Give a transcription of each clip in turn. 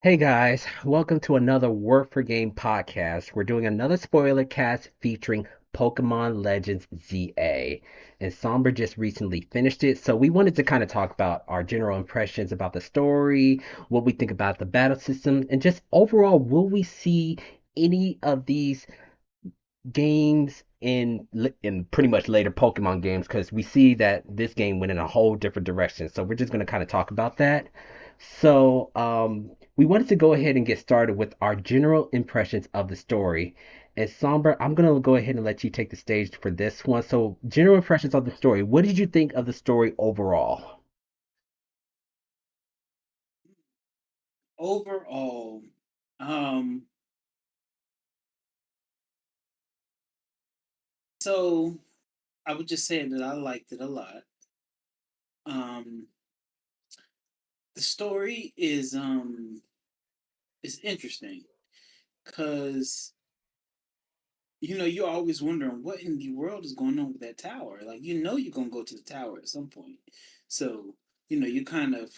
Hey guys, welcome to another Word for Game podcast. We're doing another spoiler cast featuring Pokemon Legends ZA. And Somber just recently finished it, so we wanted to kind of talk about our general impressions about the story, what we think about the battle system, and just overall, will we see any of these games in pretty much later Pokemon games? Because we see that this game went in a whole different direction. So we're just going to kind of talk about that. We wanted to go ahead and get started with our general impressions of the story. And Somber, I'm going to go ahead and let you take the stage for this one. So, general impressions of the story. What did you think of the story overall? Overall, um, so I would just say that I liked it a lot. Um, the story is interesting because you're always wondering what in the world is going on with that tower. Like you're gonna go to the tower at some point. So you kind of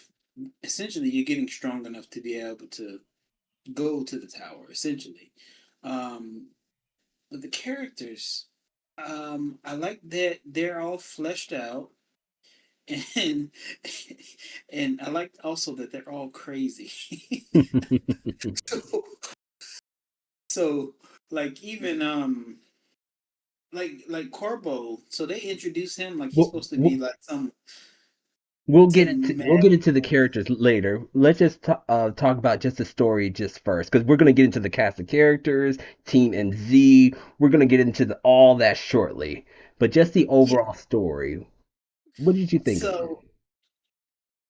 essentially you're getting strong enough to be able to go to the tower. Essentially, um, but the characters, I like that they're all fleshed out, and and I like also that they're all crazy. so, so like even like Corbo, so they introduce him like he's we'll, supposed to be we'll, like we'll get into some we'll mad. get into the characters later. Let's just talk about just the story just first, because we're gonna get into the cast of characters, Team and Z. We're gonna get into all that shortly. But just the Yeah. overall story. What did you think of it?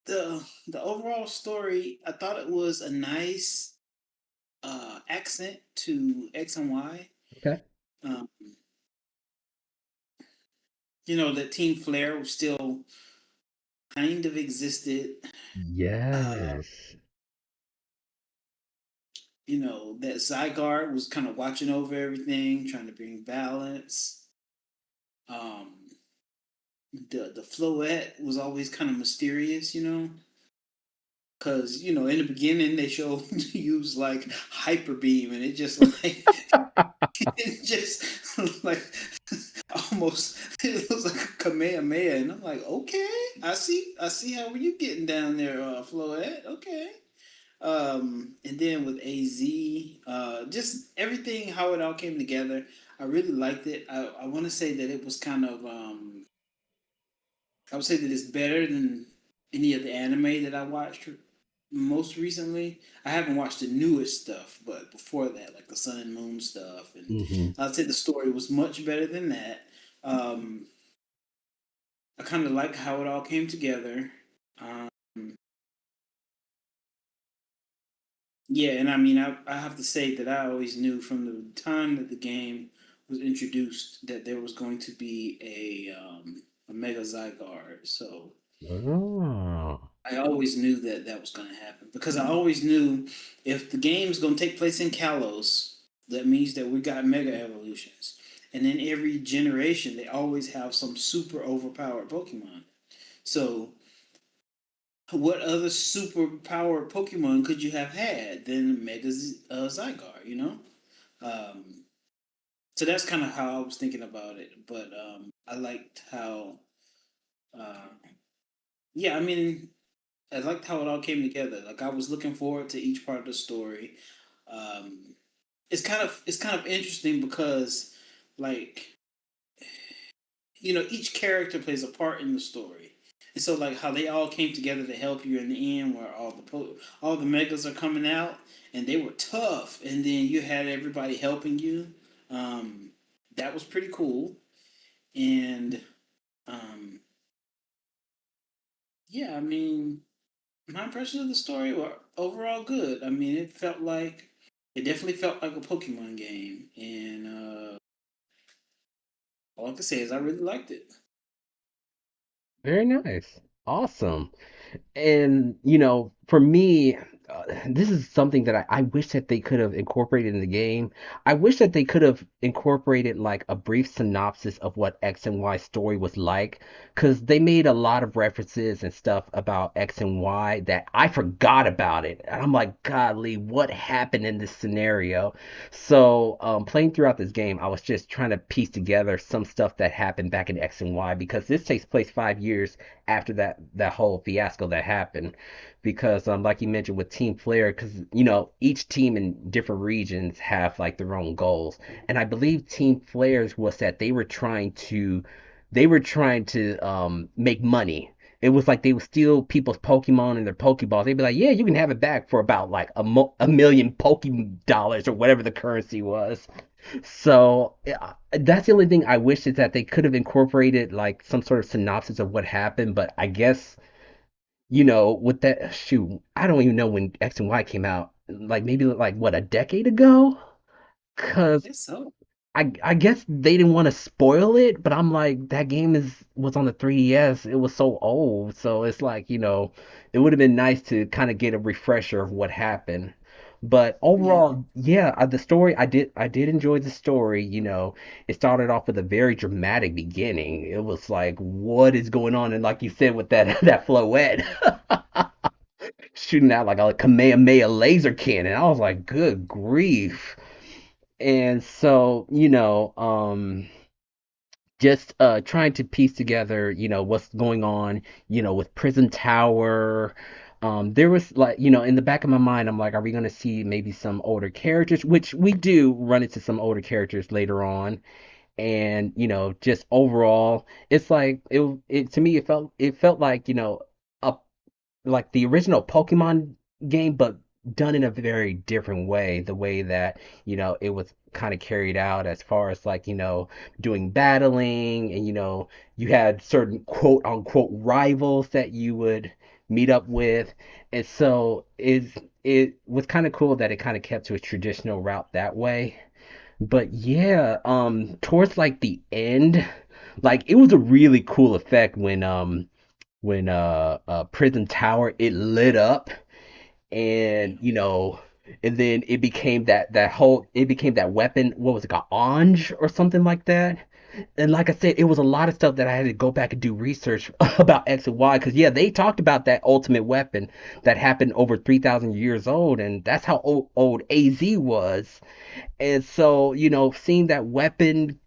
So the overall story, I thought it was a nice accent to X and Y. Okay. Um, that Team Flare was still kind of existed. Uh, Yes. that Zygarde was kind of watching over everything, trying to bring balance. Um, the Floette was always kind of mysterious, because in the beginning they showed use like hyper beam, and it just like it just like almost it was like a Kamehameha, and I'm like, okay, I see how you getting down there, Floette, okay. And then with AZ, just everything, how it all came together. I really liked it. I want to say that it was kind of, I would say that it's better than any of the anime that I watched most recently. I haven't watched the newest stuff, but before that, like the Sun and Moon stuff, and Hmm. I'd say the story was much better than that. Um, I kind of like how it all came together. Um, Yeah, and I mean, I have to say that I always knew from the time that the game was introduced that there was going to be a Mega Zygarde. So Oh. I always knew that that was going to happen because I always knew if the game's going to take place in Kalos, that means that we got Mega Evolutions. And in every generation, they always have some super overpowered Pokemon. So what other super powered Pokemon could you have had than Mega Zygarde, Um, so that's kind of how I was thinking about it. But I liked how, uh, yeah, I mean, I liked how it all came together. Like I was looking forward to each part of the story. Um, it's kind of interesting because, like, each character plays a part in the story. And so, like, how they all came together to help you in the end, where all the megas are coming out, and they were tough, and then you had everybody helping you. Um, that was pretty cool, and um, yeah, I mean, my impression of the story were overall good. I mean, it definitely felt like a Pokemon game, and all I can say is I really liked it. Very nice. Awesome. And, for me, this is something that I wish that they could have incorporated in the game. I wish that they could have incorporated like a brief synopsis of what X and Y story was like, because they made a lot of references and stuff about X and Y that I forgot about it. And I'm like, godly, what happened in this scenario? So, playing throughout this game, I was just trying to piece together some stuff that happened back in X and Y because this takes place 5 years after that whole fiasco that happened because like you mentioned with team player because each team in different regions have like their own goals, and I believe team players was that they were trying to make money. It was like they would steal people's Pokemon and their Pokeballs. They'd be like, "Yeah, you can have it back for about like a million Poke dollars or whatever the currency was." So yeah, that's the only thing I wish is that they could have incorporated like some sort of synopsis of what happened. But I guess with that shoot, I don't even know when X and Y came out. Like maybe like what a decade ago? I Cause guess so. I guess they didn't want to spoil it, but I'm like that game was on the 3DS. It was so old, so it's like it would have been nice to kind of get a refresher of what happened. But Yeah. overall, yeah, the story I did enjoy the story. It started off with a very dramatic beginning. It was like, what is going on? And like you said, with that that Floette shooting out like a Kamehameha laser cannon, I was like, good grief. And so, just trying to piece together, what's going on, with Prison Tower. There was like, in the back of my mind, I'm like, are we going to see maybe some older characters, which we do run into some older characters later on. And, just overall, it's like it to me, it felt like, a like the original Pokemon game, but done in a very different way. The way that, it was kind of carried out as far as like, doing battling and, you had certain quote unquote rivals that you would meet up with. And so it was kind of cool that it kind of kept to a traditional route that way. But yeah, towards like the end, like it was a really cool effect when Prison Tower it lit up Yeah. and and then it became that weapon, what was it called, Ange or something like that. And like I said, it was a lot of stuff that I had to go back and do research about X and Y because yeah, they talked about that ultimate weapon that happened over 3,000 years old, and that's how old AZ was. And so, seeing that weapon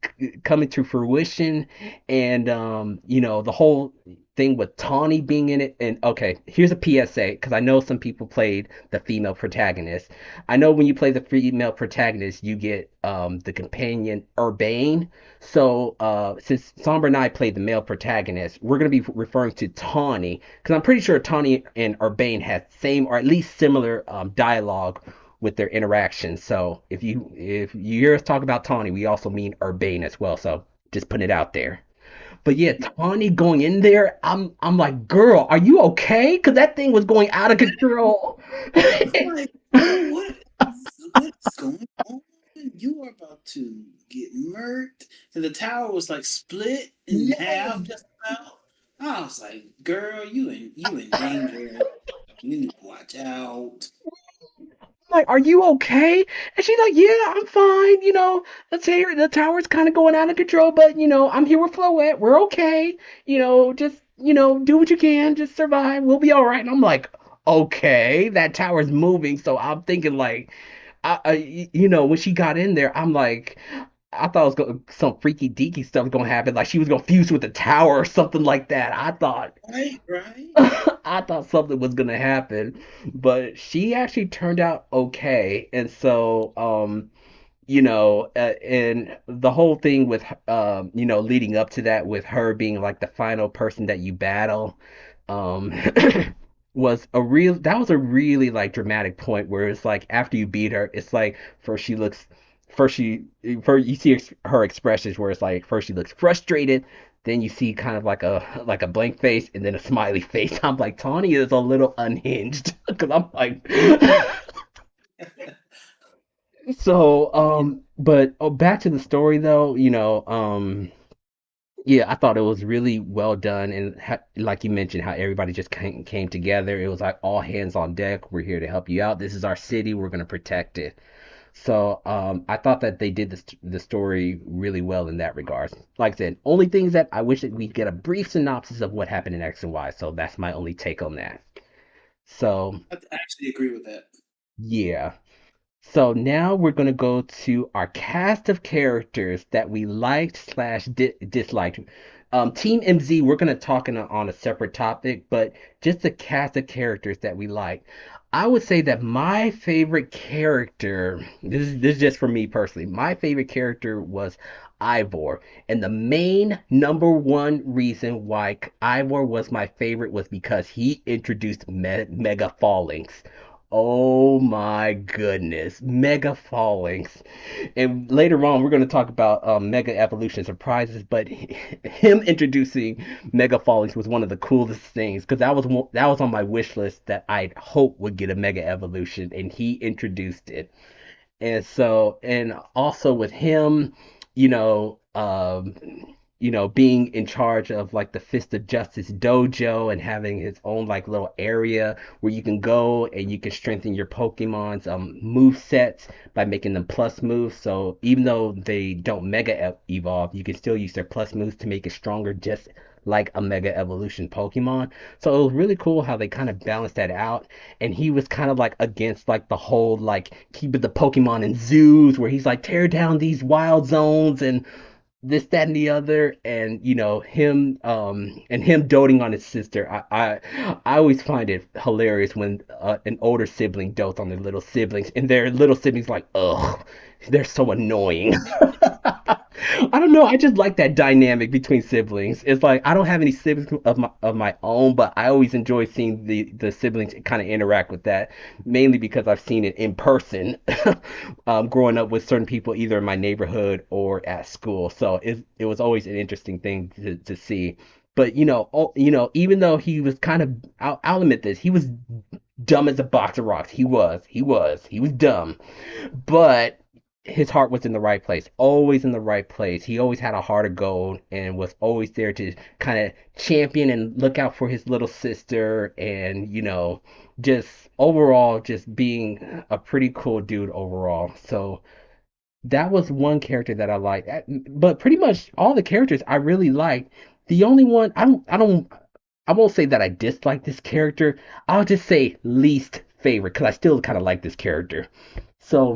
coming to fruition and, the whole thing with Tawny being in it. And okay, here's a PSA because I know some people played the female protagonist. I know when you play the female protagonist, you get the companion Urbane. So, since Somber and I played the male protagonist, we're going to be referring to Tawny because I'm pretty sure Tawny and Urbane had same or at least similar dialogue with their interactions. So if you hear us talk about Tawny, we also mean Urbane as well. So just putting it out there. But yeah, Tawny going in there, I'm like, girl, are you okay? Because that thing was going out of control. I'm like, girl, what's going on? You are about to get murked. And the tower was like split in Yeah. half just about. I was like, girl, you in danger. You need to watch out. Like, are you okay? And she's like, yeah, I'm fine. The tower's kind of going out of control, but I'm here with Floette. We're okay. Just do what you can, just survive. We'll be all right. And I'm like, okay, that tower's moving, so I'm thinking like, when she got in there, I'm like, I thought it was some freaky deaky stuff gonna happen, like she was gonna fuse with the tower or something like that. I thought Right, right. I thought something was gonna happen, but she actually turned out okay. And so, and the whole thing with, leading up to that, with her being like the final person that you battle, um, that was a really like dramatic point where it's like after you beat her, it's like first she, first you see her expressions where it's like first she looks frustrated, then you see kind of like a blank face and then a smiley face. I'm like, Tawny is a little unhinged because I'm like, so, Yeah. but back to the story though, Yeah, I thought it was really well done, and like you mentioned, how everybody just came together. It was like all hands on deck. We're here to help you out. This is our city. We're gonna protect it. So I thought that they did the story really well in that regard. Like I said, only things that I wish that we get a brief synopsis of what happened in X and Y. So that's my only take on that. So I actually agree with that. yeah. So now we're going to go to our cast of characters that we liked slash disliked. Team MZ, we're going to talk on a separate topic, but just the cast of characters that we like. I would say that my favorite character, this is just for me personally, my favorite character was Ivor. And the main number one reason why Ivor was my favorite was because he introduced Mega Fallings. Oh my goodness, Mega Fallings. And later on, we're going to talk about Mega Evolution surprises, but him introducing Mega Fallings was one of the coolest things because that was on my wish list that I'd hope would get a Mega Evolution, and he introduced it. And so, and also with him, you know, being in charge of like the Fist of Justice dojo and having his own like little area where you can go and you can strengthen your Pokemon's move sets by making them plus moves. So even though they don't mega evolve, you can still use their plus moves to make it stronger, just like a mega evolution Pokemon. So it was really cool how they kind of balanced that out, and he was kind of like against like the whole like keeping the Pokemon in zoos where he's like tear down these wild zones and this, that, and the other, and him doting on his sister. I always find it hilarious when an older sibling dotes on their little siblings, and their little siblings like, ugh, they're so annoying. I don't know. I just like that dynamic between siblings. It's like I don't have any siblings of my own, but I always enjoy seeing the siblings kind of interact with that, mainly because I've seen it in person, growing up with certain people either in my neighborhood or at school. So it was always an interesting thing to see. But even though he was kind of, I'll admit this, he was dumb as a box of rocks. He was dumb, but his heart was in the right place, always in the right place. He always had a heart of gold and was always there to kind of champion and look out for his little sister, and just overall just being a pretty cool dude overall. So that was one character that I liked. But pretty much all the characters I really liked. The only one I won't say that I dislike this character. I'll just say least favorite because I still kind of like this character. So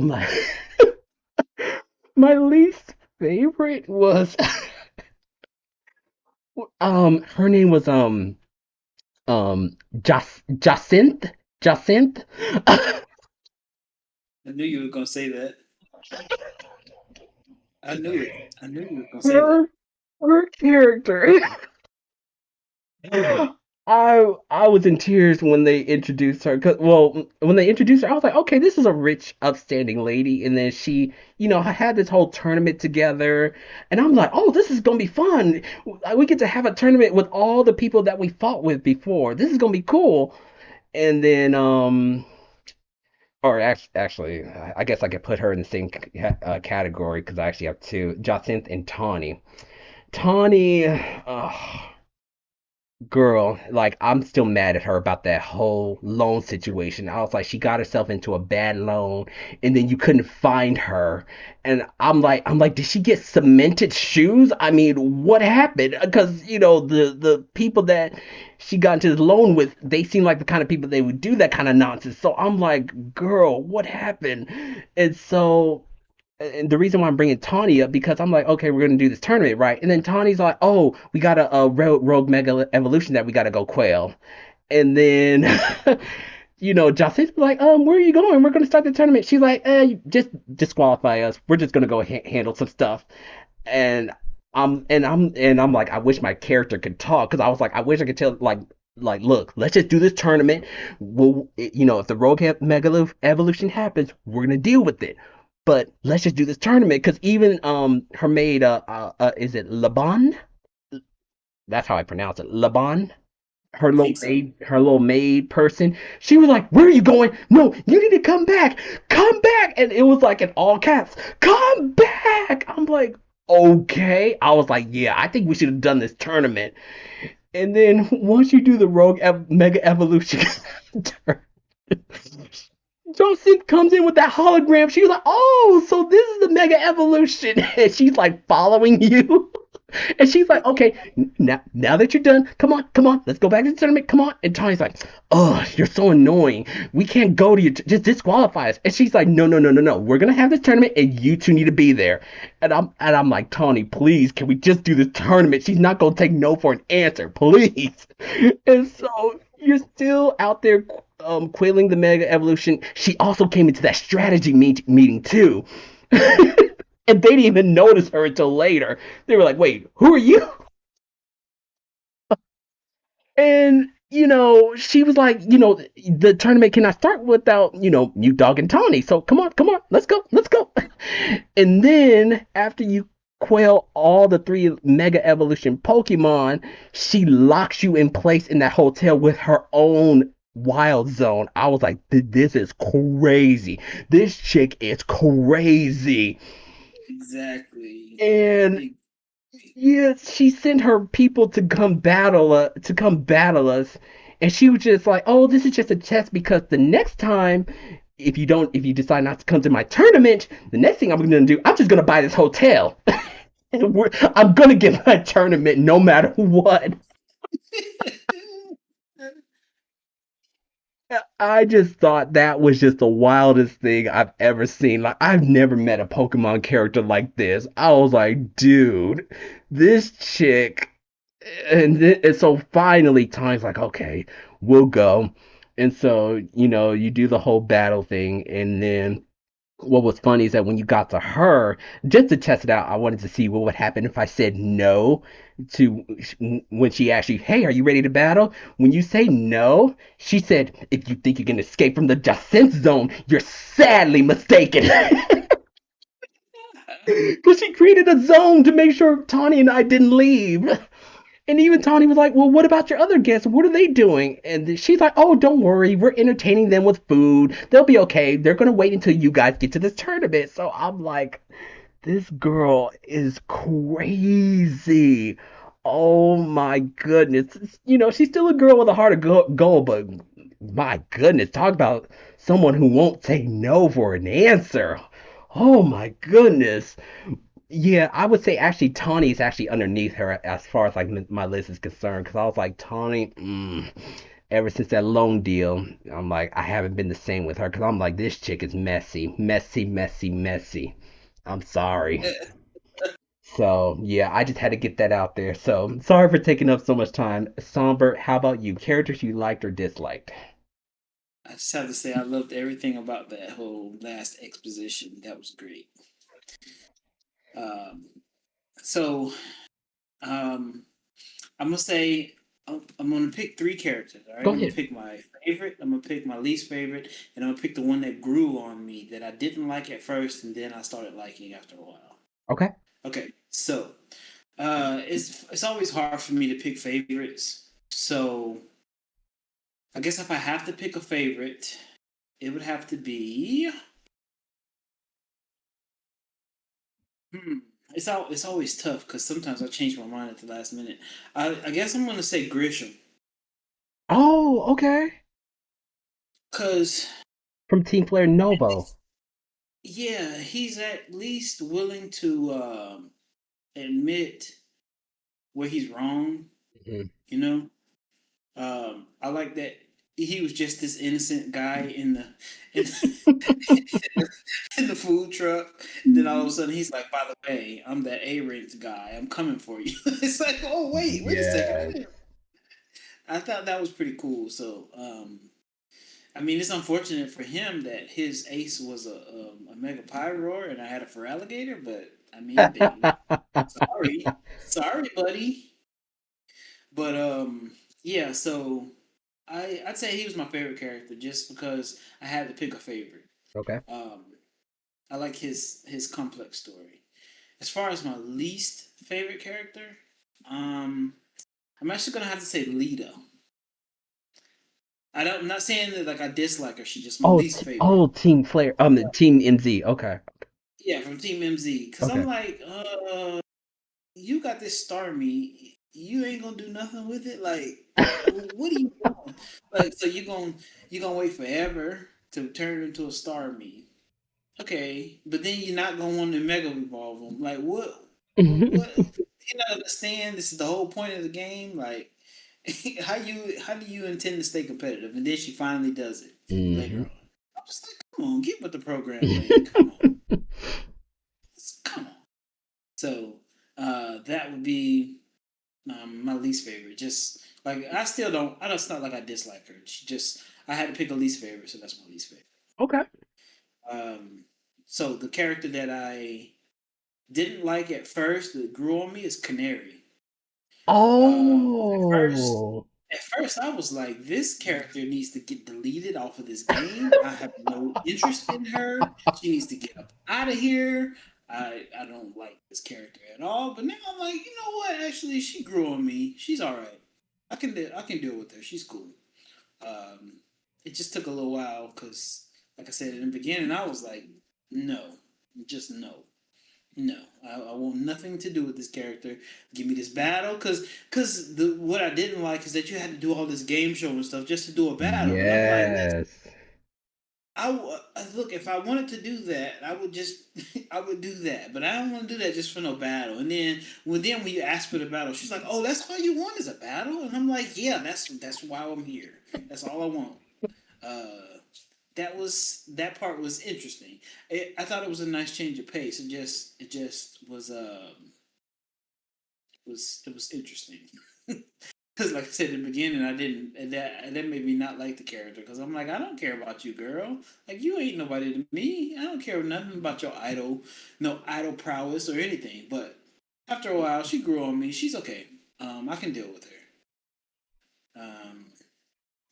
my least favorite was her name was Jacinth. I knew you were gonna say that. I knew it. I knew you were gonna say that. her her character. I was in tears when they introduced her. Well, when they introduced her, I was like, okay, this is a rich, upstanding lady. And then she, had this whole tournament together, and I'm like, oh, this is gonna be fun. We get to have a tournament with all the people that we fought with before. This is gonna be cool. And then, or actually, I guess I could put her in the same category because I actually have two, Jacinth and Tawny. Tawny, girl, like I'm still mad at her about that whole loan situation. I was like, she got herself into a bad loan, and then you couldn't find her, and I'm like, did she get cemented shoes? I mean, what happened? Because the people that she got into the loan with, they seem like the kind of people they would do that kind of nonsense. So I'm like, girl, what happened? And so, and the reason why I'm bringing Tawny up because I'm like, okay, we're gonna do this tournament, right? And then Tawny's like, oh, we got a rogue mega evolution that we gotta go quail. And then, Jacinth's like, where are you going? We're gonna start the tournament. She's like, just disqualify us. We're just gonna go handle some stuff. And I'm like, I wish my character could talk because I was like, I wish I could tell like, look, let's just do this tournament. If the rogue mega evolution happens, we're gonna deal with it. But let's just do this tournament because even her maid is it Laban? That's how I pronounce it. Laban. I think so. Her little maid person. She was like, "Where are you going? No, you need to come back, come back!" And it was like in all caps, "Come back!" I'm like, okay. I was like, yeah, I think we should have done this tournament. And then once you do the Mega Evolution turn, Johnson comes in with that hologram. She's like, oh, so this is the Mega Evolution. And she's like following you. And she's like, okay, now that you're done, come on, let's go back to the tournament. Come on. And Tony's like, oh, you're so annoying. We can't go to you. Just disqualify us. And she's like, no, no, no, no, no. We're gonna have this tournament, and you two need to be there. And I'm like, Tony, please, can we just do this tournament? She's not gonna take no for an answer, please. And so you're still out there quailing the Mega Evolution. She also came into that strategy meeting too. And they didn't even notice her until later. They were like, wait, who are you? And, she was like, the tournament cannot start without, you dog and Tawny. So come on, let's go, let's go. And then after you quail all the three Mega Evolution Pokemon, she locks you in place in that hotel with her own wild zone. I was like, this is crazy. This chick is crazy. Exactly. And Exactly. yeah, she sent her people to come battle us, and she was just like, "Oh, this is just a test because the next time, if you decide not to come to my tournament, the next thing I'm gonna do, I'm just gonna buy this hotel, and I'm gonna get my tournament no matter what." I just thought that was just the wildest thing I've ever seen. Like, I've never met a Pokemon character like this. I was like, dude, this chick. And so finally, Time's like, okay, we'll go. And so, you do the whole battle thing. And then what was funny is that when you got to her, just to test it out, I wanted to see what would happen if I said no to when she asked you, hey, are you ready to battle? When you say no, she said, if you think you can escape from the descent zone, you're sadly mistaken. Because she created a zone to make sure Tawny and I didn't leave. And even Tawny was like, well, what about your other guests? What are they doing? And she's like, oh, don't worry. We're entertaining them with food. They'll be okay. They're going to wait until you guys get to this tournament. So I'm like, this girl is crazy. Oh my goodness. She's still a girl with a heart of gold, but my goodness, talk about someone who won't say no for an answer. Oh my goodness. Yeah, I would say actually Tawny is actually underneath her as far as like my list is concerned because I was like Tawny, ever since that loan deal, I'm like I haven't been the same with her because I'm like this chick is messy, messy, messy, messy. I'm sorry. So yeah, I just had to get that out there. So sorry for taking up so much time. Somber, how about you? Characters you liked or disliked? I just have to say I loved everything about that whole last exposition. That was great. Um, so um, I'm gonna say I'm gonna pick three characters. All right, Go I'm gonna ahead. pick my favorite. I'm gonna pick my least favorite, and I'm gonna pick the one that grew on me that I didn't like at first, and then I started liking after a while. Okay. Okay, so it's always hard for me to pick favorites. So I guess if I have to pick a favorite, it would have to be. Hmm. It's always tough because sometimes I change my mind at the last minute. I guess I'm gonna say Grisham Oh, okay. because From Team Player Novo. yeah, he's at least willing to admit where he's wrong. Mhm. You know, I like that he was just this innocent guy in, in the food truck. And then all of a sudden he's like, by the way, I'm that A-rated guy. I'm coming for you. It's like, oh wait a second. Yes. I thought that was pretty cool. So I mean, it's unfortunate for him that his ace was a Mega Pyroar and I had a for alligator, but I mean, then sorry, buddy. But yeah. So I'd say he was my favorite character just because I had to pick a favorite. Okay. Um, I like his complex story. As far as my least favorite character, um, I'm actually gonna have to say Lita. I'm not saying that like I dislike her. She's just my Oh, least favorite. Team Player, Team MZ. Okay. Yeah, from Team MZ. Cause I'm Okay. like, you got this star meat. You ain't gonna do nothing with it. Like, what are you doing? Like, so you gonna wait forever to turn it into a star meat? Okay, but then you're not gonna want to mega evolve them. Like, what? What? You not understand? This is the whole point of the game. Like, how do you intend to stay competitive? And then she finally does it later Hmm. on. I'm just like, come on, get with the program, lady. Come on, come on. So that would be my least favorite. Just like I still don't. I don't. It's not like I dislike her. She just I had to pick a least favorite, so that's my least favorite. Okay. Um, so the character that I didn't like at first that grew on me is Canary. At first, Oh. I was like, this character needs to get deleted off of this game. I have no interest in her. She needs to get up out of here. I don't like this character at all. But now I'm like, you know what? Actually, she grew on me. She's all right. I can deal with her. She's cool. Um, it just took a little while because, like I said in the beginning, I was like, no, just no. No, I want nothing to do with this character. Give me this battle, cause the what I didn't like is that you had to do all this game show and stuff just to do a battle, and I'm like, listen, Yes. look, if I wanted to do that, I would just I would do that, but I don't want to do that just for no battle. And then when you ask for the battle, she's like, oh, that's all you want is a battle, and I'm like, yeah, that's why I'm here. That's all I want. Uh, that part was interesting. I thought it was a nice change of pace. It just it was interesting. Because like I said in the beginning, I didn't that made me not like the character because I'm like I don't care about you, girl. Like you ain't nobody to me. I don't care nothing about your idol, no idol prowess or anything. But after a while, she grew on me. She's okay. I can deal with her.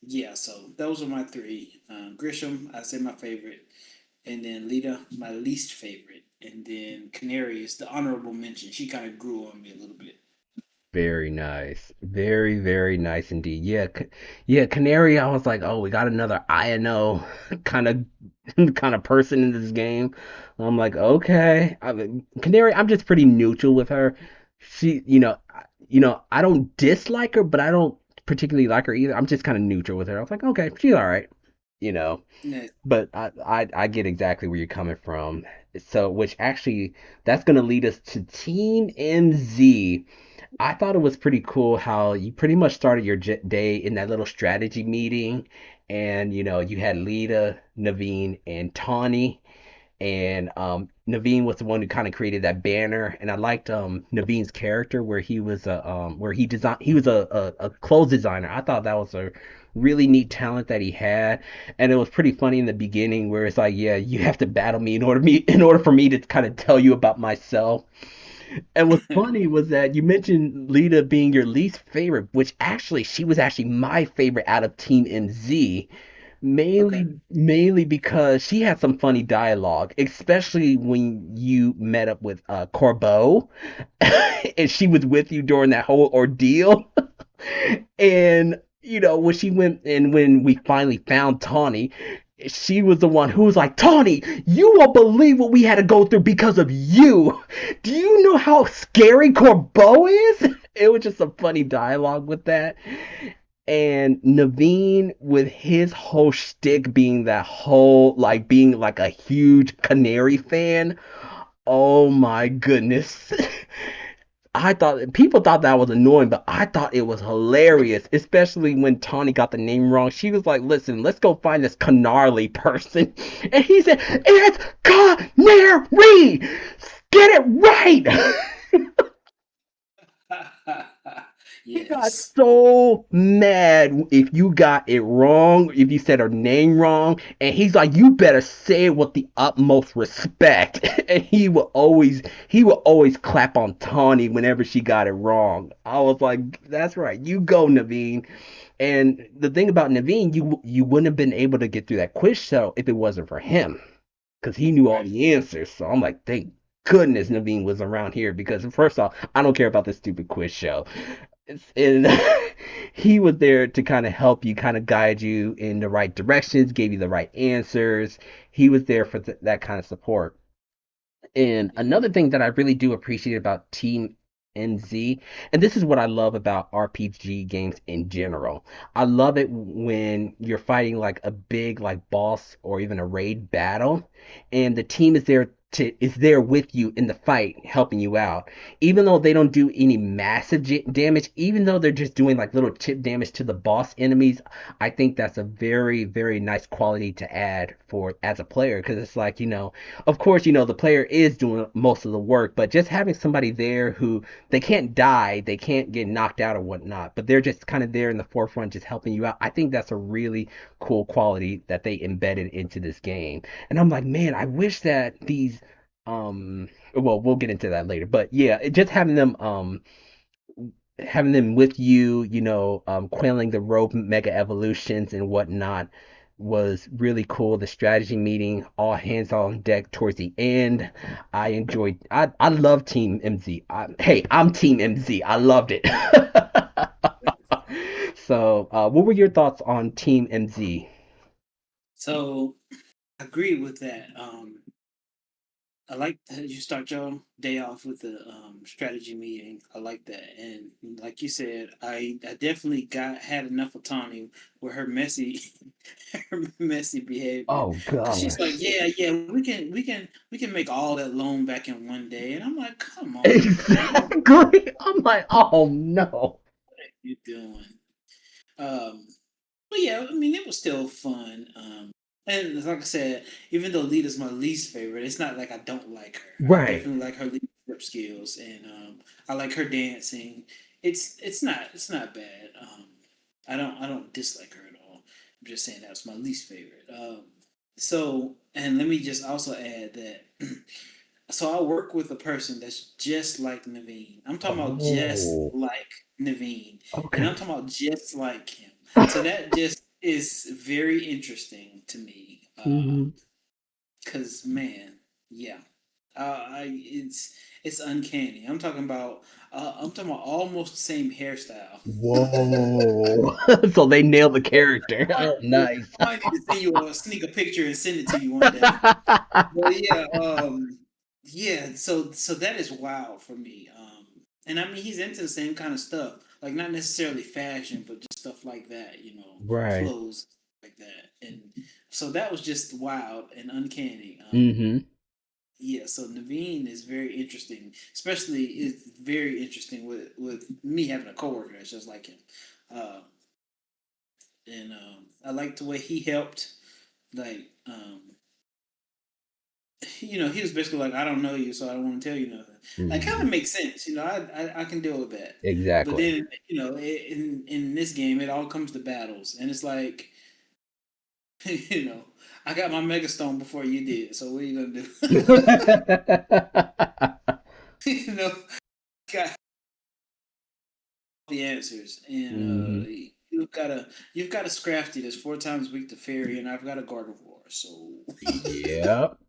Yeah. So those are my three. Grisham, I say my favorite, and then Lita, my least favorite, and then Canary is the honorable mention. She kind of grew on me a little bit. Very nice. Very, very nice indeed. Yeah, yeah, Canary, I was like, oh, we got another INO kind of kind of person in this game. I'm like, okay. I mean, Canary, I'm just pretty neutral with her. She, I don't dislike her, but I don't particularly like her either. I'm just kind of neutral with her. I was like, okay, she's all right, you know. Yeah. But I get exactly where you're coming from. So, which actually, that's gonna lead us to Team NZ. I thought it was pretty cool how you pretty much started your day in that little strategy meeting, and you had Lita, Naveen, and Tawny, and Naveen was the one who kind of created that banner, and I liked Naveen's character where he was a clothes designer. I thought that was a really neat talent that he had, and it was pretty funny in the beginning where it's like, yeah, you have to battle me in order for me to kind of tell you about myself. And what's funny was that you mentioned Lita being your least favorite, which actually she was actually my favorite out of Team NZ, Okay. mainly because she had some funny dialogue, especially when you met up with Corbeau, and she was with you during that whole ordeal. And when she went and when we finally found Tawny, she was the one who was like, Tawny, you won't believe what we had to go through because of you. Do you know how scary Corbeau is? It was just some funny dialogue with that. And Naveen with his whole shtick being being like a huge Canary fan. Oh my goodness. I thought people thought that was annoying, but I thought it was hilarious, especially when Tawny got the name wrong. She was like, "Listen, let's go find this Canarly person," and he said, "It's Canary. Get it right." He got Yes. so mad if you got it wrong, if you said her name wrong, and he's like, "You better say it with the utmost respect." And he would always clap on Tawny whenever she got it wrong. I was like, "That's right, you go, Naveen." And the thing about Naveen, you wouldn't have been able to get through that quiz show if it wasn't for him, because he knew all Right. the answers. So I'm like, thank goodness Naveen was around here, because first off, I don't care about this stupid quiz show. And he was there to kind of help you, kind of guide you in the right directions, gave you the right answers. He was there for that kind of support. And another thing that I really do appreciate about Team NZ, and this is what I love about RPG games in general. I love it when you're fighting like a big like boss or even a raid battle, and the team is there with you in the fight, helping you out. Even though they don't do any massive damage, even though they're just doing like little chip damage to the boss enemies, I think that's a very, very nice quality to add for as a player because it's like, of course, the player is doing most of the work, but just having somebody there who they can't die, they can't get knocked out or whatnot, but they're just kind of there in the forefront, just helping you out. I think that's a really cool quality that they embedded into this game. And I'm like, man, I wish that well, we'll get into that later, but yeah, just having them with you, quelling the rogue mega evolutions and whatnot was really cool. The strategy meeting, all hands on deck towards the end. I love Team MZ. Hey, I'm Team MZ. I loved it. So, what were your thoughts on Team MZ? So I agree with that. I like that you start your day off with the strategy meeting. I like that, and like you said, I definitely got had enough of Tawny with her messy her messy behavior. Oh Cause she's like, gosh. yeah, we can make all that loan back in one day, and I'm like, come on, girl, Exactly. I'm like, oh no. what are you doing? Um, But yeah, I mean, it was still fun. And like I said, even though Lita's my least favorite, it's not like I don't like her. I Right. definitely like her leadership skills, and I like her dancing. It's not bad. I don't dislike her at all. I'm just saying that's my least favorite. So, and let me just also add that. So I work with a person that's just like Naveen. I'm talking about just Oh, like Naveen, and I'm okay. talking about just like him. So that just is very interesting to me. Hmm. Cause man, yeah, it's uncanny. I'm talking about almost the same hairstyle. Whoa. So they nailed the character. I might, Oh, need to- nice. I might need to send you a sneak a picture and send it to you one day. Well, yeah, yeah. So that is wild for me. And I mean, he's into the same kind of stuff, like not necessarily fashion, but just stuff like that. Right. Clothes like that. And so that was just wild and uncanny. Hmm. Yeah. So Naveen is very interesting, especially it's very interesting with me having a coworker that's just like him. Uh, and I like the way he helped, like. He was basically like, I don't know you, so I don't want to tell you nothing. That kind of Hmm. makes sense. I can deal with that. But Exactly. then, in this game, it all comes to battles, and it's like, you know, I got my Mega Stone before you did. So what are you gonna do? you know, got the answers, and Hmm. you've got a Scrafty that's 4 times weak to Fairy, and I've got a Gardevoir. So Yep.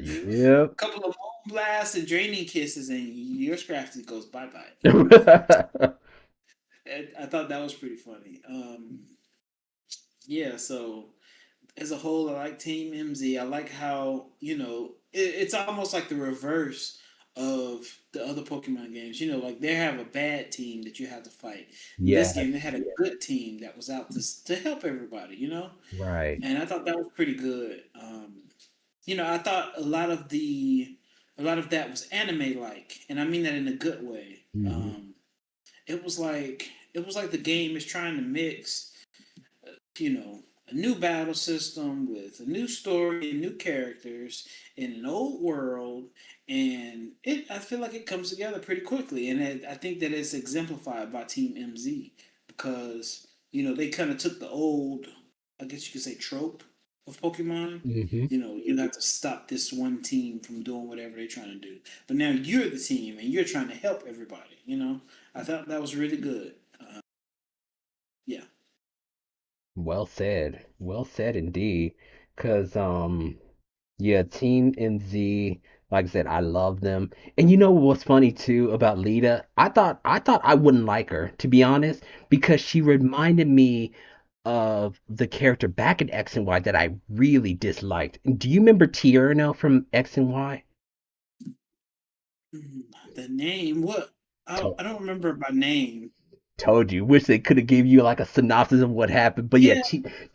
Yep. couple of Moon Blasts and Draining Kisses, and your Scrafty goes bye bye. I thought that was pretty funny. Yeah, so as a whole, I like Team MZ. I like how it's almost like the reverse of the other Pokemon games. Like they have a bad team that you have to fight. In this game, they Yes. had a good team that was out to help everybody. Right. And I thought that was pretty good. I thought a lot of that was anime like, and I mean that in a good way. Hmm. It was like the game is trying to mix, a new battle system with a new story and new characters in an old world, and I feel like it comes together pretty quickly, and I think that it's exemplified by Team MZ because they kind of took the old, I guess you could say, trope of Pokemon. Hmm. You have to stop this one team from doing whatever they're trying to do, but now you're the team and you're trying to help everybody. I thought that was really good. Yeah. Well said. Well said indeed. Cause yeah, Team MZ, like I said, I love them. And you know what's funny too about Lita? I thought I wouldn't like her, to be honest, because she reminded me of the character back in X and Y that I really disliked. Do you remember Tierno from X and Y? The name, what? I don't remember by name. Told you. Wish they could have gave you like a synopsis of what happened. But yeah,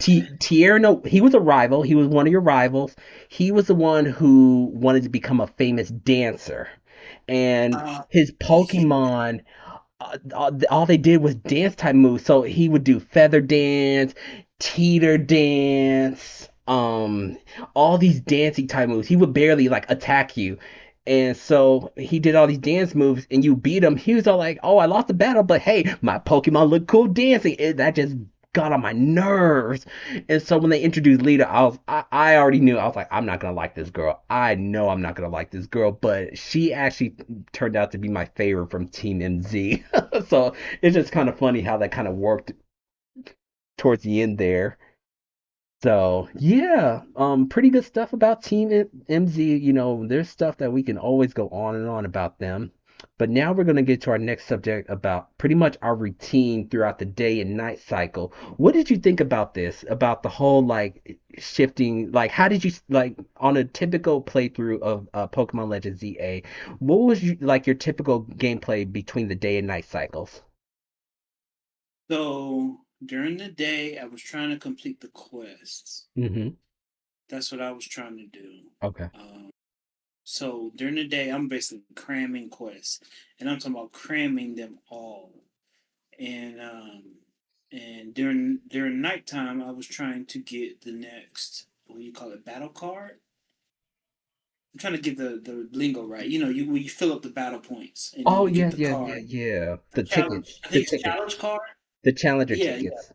Yeah. Tierno, he was a rival. He was one of your rivals. He was the one who wanted to become a famous dancer. And Uh, his yeah. Pokemon, all they did was dance type moves. So he would do feather dance, teeter dance, all these dancing type moves. He would barely like attack you. And so he did all these dance moves and you beat him. He was all like, "Oh, I lost the battle, but hey, my Pokemon look cool dancing." That just got on my nerves. And so when they introduced Lita, I already knew. I was like, I'm not gonna like this girl. I know I'm not gonna like this girl, but she actually turned out to be my favorite from Team MZ. So it's just kind of funny how that kind of worked towards the end there. So yeah, pretty good stuff about MZ. You know, there's stuff that we can always go on and on about them. But now we're gonna get to our next subject about pretty much our routine throughout the day and night cycle. What did you think about this? About the whole like shifting, like how did you like on a typical playthrough of Pokemon Legends ZA? What was like your typical gameplay between the day and night cycles? So during the day, I was trying to complete the quests. Mm-hmm. That's what I was trying to do. Okay. Um, so during the day, I'm basically cramming quests, and I'm talking about cramming them all. And during nighttime, I was trying to get the next, what do you call it, battle card. I'm trying to get the lingo right. You know, you fill up the battle points, and then Oh you get yeah, the yeah, yeah, card. yeah. A The challenge. tickets, I the think it's tickets, challenge card. the challenger Yeah, yeah. tickets.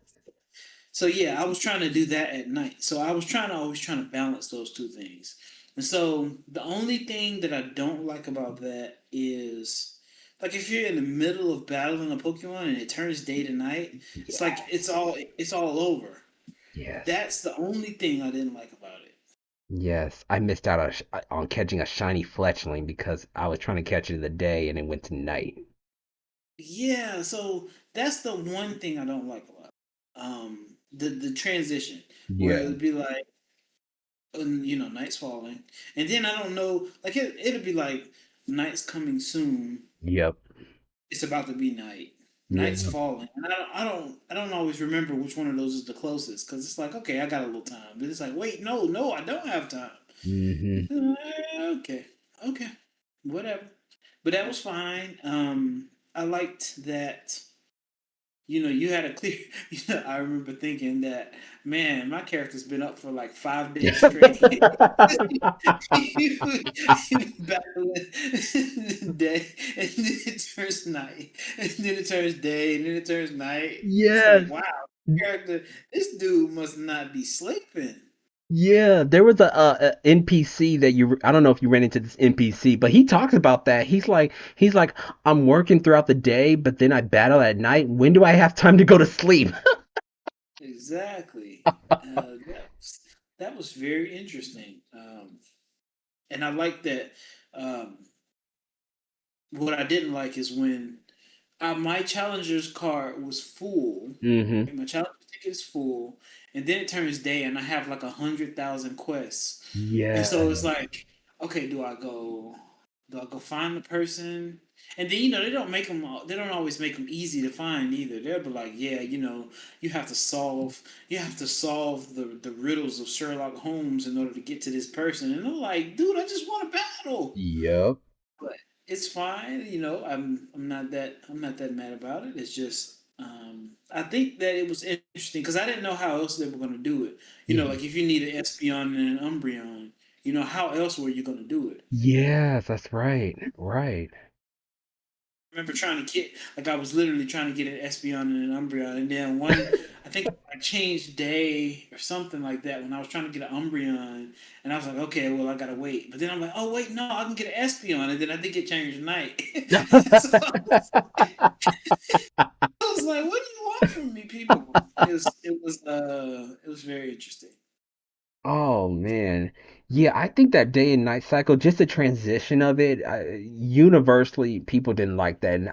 So yeah, I was trying to do that at night. So I was trying to always trying to balance those two things. And so the only thing that I don't like about that is like if you're in the middle of battling a Pokemon and it turns day to night, it's like Yes. it's all over. Yes. That's the only thing I didn't like about it. Yes. I missed out on catching a shiny Fletchling because I was trying to catch it in the day and it went to night. Yeah, so that's the one thing I don't like about it. The transition where Yeah. it'd be like night's falling, and then I don't know, like it'll be like night's coming soon. Yep. It's about to be night. Night's Yeah. falling, and I don't always remember which one of those is the closest because it's like okay, I got a little time, but it's like wait, no, I don't have time. Mm-hmm. Okay, okay, whatever. But that was fine. I liked that you had a clear. I remember thinking that, man, my character's been up for like 5 days straight. He was battling day, and then it turns night, and then it turns day, and then it turns night. It's like, Yes. wow, character, this dude must not be sleeping. Yeah, there was a NPC that I don't know if you ran into this NPC, but he talks about that. He's like I'm working throughout the day, but then I battle at night. When do I have time to go to sleep? Exactly. That was very interesting. And I like that. Um, what I didn't like is when my challenger's card was full. Mm-hmm. Like my challenger ticket is full, and then it turns day, and I have like 100,000 quests, and so it's Yeah. like, okay, Do I go find the person? And then they don't make them. They don't always make them easy to find either. They'll be like, yeah, you have to solve. You have to solve the riddles of Sherlock Holmes in order to get to this person. And I'm like, dude, I just want to battle. Yep. But it's fine. I'm not that mad about it. It's just I think that it was interesting because I didn't know how else they were going to do it. Mhm. Like if you need an Espeon and an Umbreon, how else were you going to do it? Yes, that's right. Right. I remember trying to get like I was literally trying to get an Espeon and an Umbreon, and then I think I changed day or something like that when I was trying to get an Umbreon, and I was like, okay, well I gotta wait. But then I'm like, oh wait, no, I can get an Espeon, and then I think it changed night. So I was like, what do you want from me, people? It was very interesting. Oh man. Yeah, I think that day and night cycle, just the transition of it, universally people didn't like that, and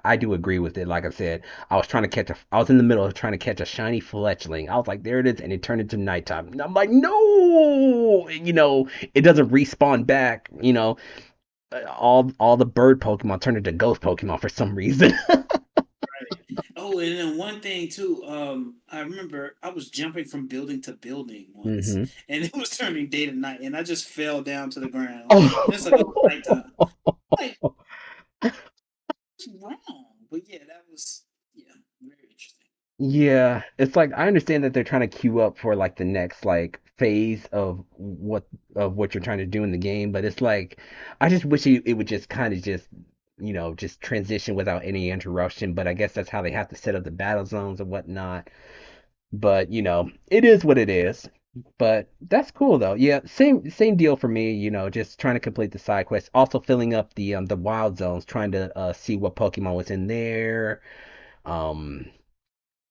I do agree with it. Like I said, I was in the middle of trying to catch a shiny Fletchling. I was like, there it is, and it turned into nighttime. And I'm like, no, it doesn't respawn back. all the bird Pokemon turned into ghost Pokemon for some reason. Oh, and then one thing too. I remember I was jumping from building to building once, Hmm. and it was turning day to night, and I just fell down to the ground. And it's like it was nighttime. Oh. Like, what's wrong? But yeah, that was yeah, very interesting. Yeah, it's like I understand that they're trying to queue up for like the next like phase of what you're trying to do in the game, but it's like I just wish it would just kind of just just transition without any interruption. But I guess that's how they have to set up the battle zones and whatnot. But it is what it is. But that's cool though. Yeah, same deal for me. Just trying to complete the side quests, also filling up the wild zones, trying to see what Pokemon was in there. Um.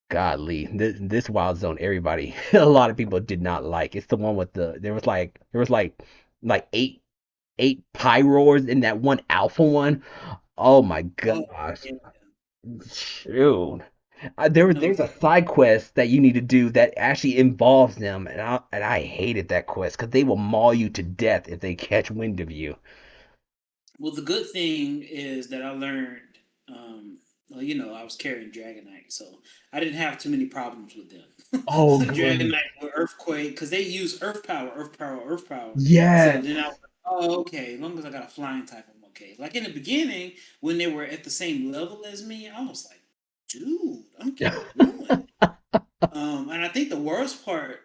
Godly, this Wild Zone, everybody, a lot of people did not like. It's the one with there was like eight Pyroars in that one Alpha one. Oh my Oh gosh, yeah, shoot. There's a that. side quest that you need to do that actually involves them, and I hated that quest because they will maul you to death if they catch wind of you. Well, the good thing is that I learned. Well, I was carrying Dragonite, so I didn't have too many problems with them. Oh, good. Dragonite with Earthquake, because they use Earth Power, Earth Power, Earth Power. So Yes, then I was like, oh, okay, as long as I got a flying type, I'm okay. Like in the beginning, when they were at the same level as me, I was like, dude, I'm getting ruined. And I think the worst part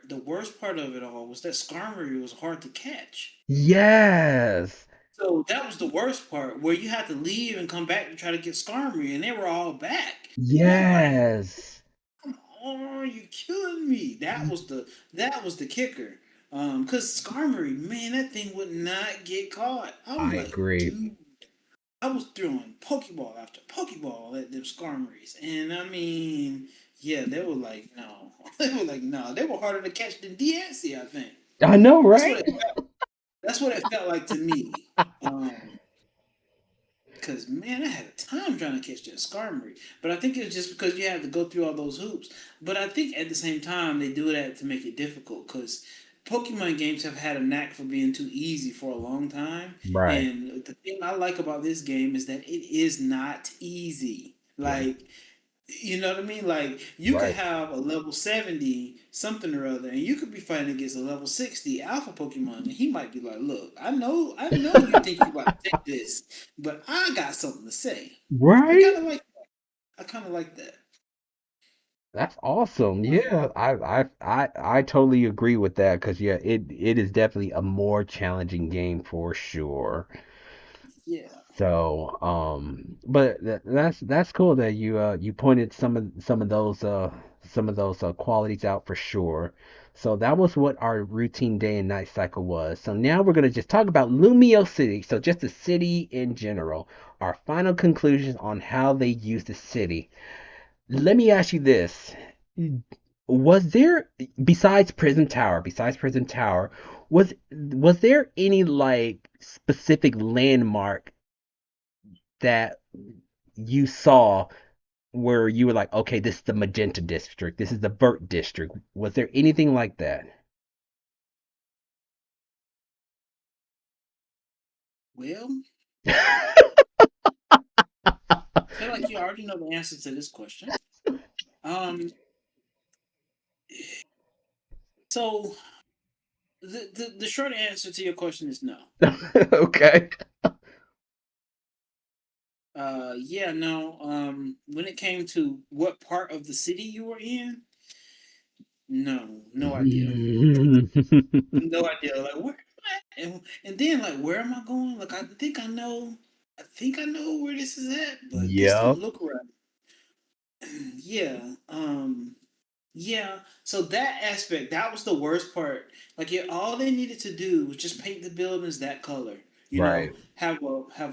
of it all was that Skarmory was hard to catch. yes, So that was the worst part, where you had to leave and come back to try to get Skarmory, and they were all back. And I'm like, yes. come on, you killing me. That was the kicker. Cause Skarmory, man, that thing would not get caught. I'm I like, agree. dude, I was throwing Pokeball after Pokeball at them Skarmories, and I mean, yeah, they were like, no, they were like, no, they were harder to catch than Diancie, I think. I know, That's right? what it. That's what it felt like to me. Because man, I had a time trying to catch that Skarmory, but I think it was just because you had to go through all those hoops. But I think at the same time they do that to make it difficult because Pokemon games have had a knack for being too easy for a long time. Right, And the thing I like about this game is that it is not easy. right, Like you know what I mean? Like you could right. have a level 70 something or other, and you could be fighting against a level 60 alpha Pokemon, and he might be like, "Look, I know, you think you about to take this, but I got something to say." I Right? kind of like, I kind of like that. That's awesome. Um, Yeah, I totally agree with that because yeah, it is definitely a more challenging game for sure. yeah. So, but that's cool that you pointed some of those qualities out for sure. So that was what our routine day and night cycle was. So now we're gonna just talk about Lumio City. So just the city in general. Our final conclusions on how they use the city. Let me ask you this. Was there besides Prison Tower, was there any like specific landmark that you saw where you were like, okay, this is the Magenta District, this is the Vert District? Was there anything like that? Well, I feel like you already know the answer to this question. Um, so the short answer to your question is no. Okay. Yeah, no. When it came to what part of the city you were in, no, no idea. No idea. Like where am I? And then like where am I going? Like I think I know where this is at, but this Yep. don't look right. Yeah. Yeah. So that aspect, that was the worst part. Like yeah, all they needed to do was just paint the buildings that color. Right. Have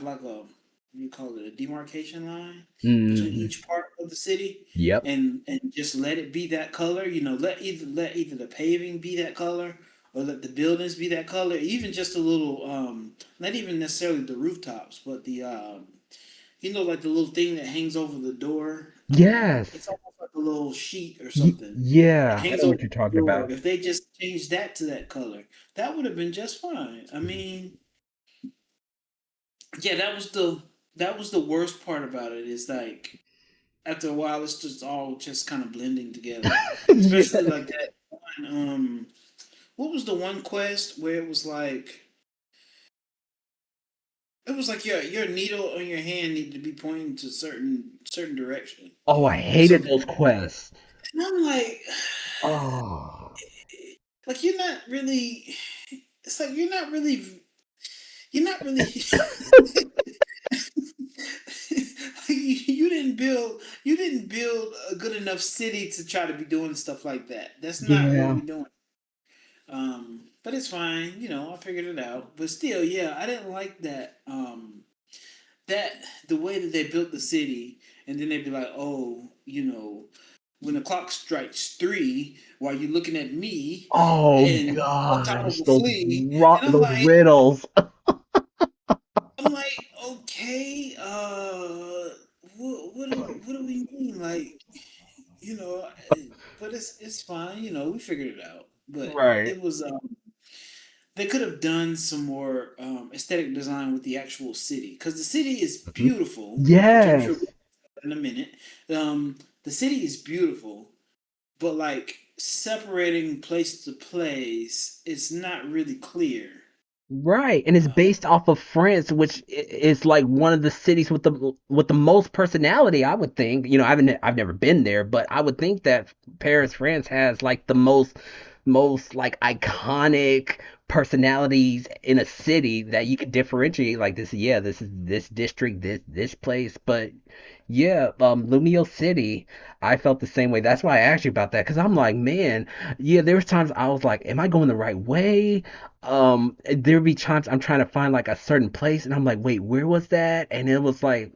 like a what do you call it, a demarcation line between Hmm. each part of the city, Yep. and just let it be that color. Let either the paving be that color, or let the buildings be that color. Even just a little not even necessarily the rooftops, but the like the little thing that hangs over the door. It's Yes. almost like a little sheet or something that Yeah, I hangs know over what you're the talking door. about. If they just changed that to that color, that would have been just fine. I mean, yeah, that was the worst part about it. Is like after a while, it's just all just kind of blending together. Especially Yeah. like that one. What was the one quest where it was like your needle on your hand needed to be pointing to certain direction. Oh, I And so hated those quests. and I'm like, Oh. like you're not really. It's like you're not really. You're not really. You didn't build a good enough city to try to be doing stuff like that. That's not what Yeah. we're doing. But it's fine. I figured it out. But still, yeah, I didn't like that. That the way that they built the city, and then they'd be like, oh, when the clock strikes 3, while you're looking at me, Oh and on top of gosh, a flea, and I'm those like, riddles. I'm like, okay, what do we mean? Like, you know, but it's fine. We figured it out. But Right. it was they could have done some more aesthetic design with the actual city because the city is Mhm. beautiful, which I'm sure Yes. we'll get in a minute. The city is beautiful, but like separating place to place, it's not really clear. Right, and it's Uh, based off of France, which is like one of the cities with the most personality, I would think. I've never been there, but I would think that Paris, France has like the most like iconic personalities in a city that you could differentiate like this. Yeah, this is this district, this place, but yeah, Lumio City, I felt the same way. That's why I asked you about that because I'm like, man, yeah, there was times I was like, am I going the right way? There'd be times I'm trying to find like a certain place and I'm like, wait, where was that? And it was like,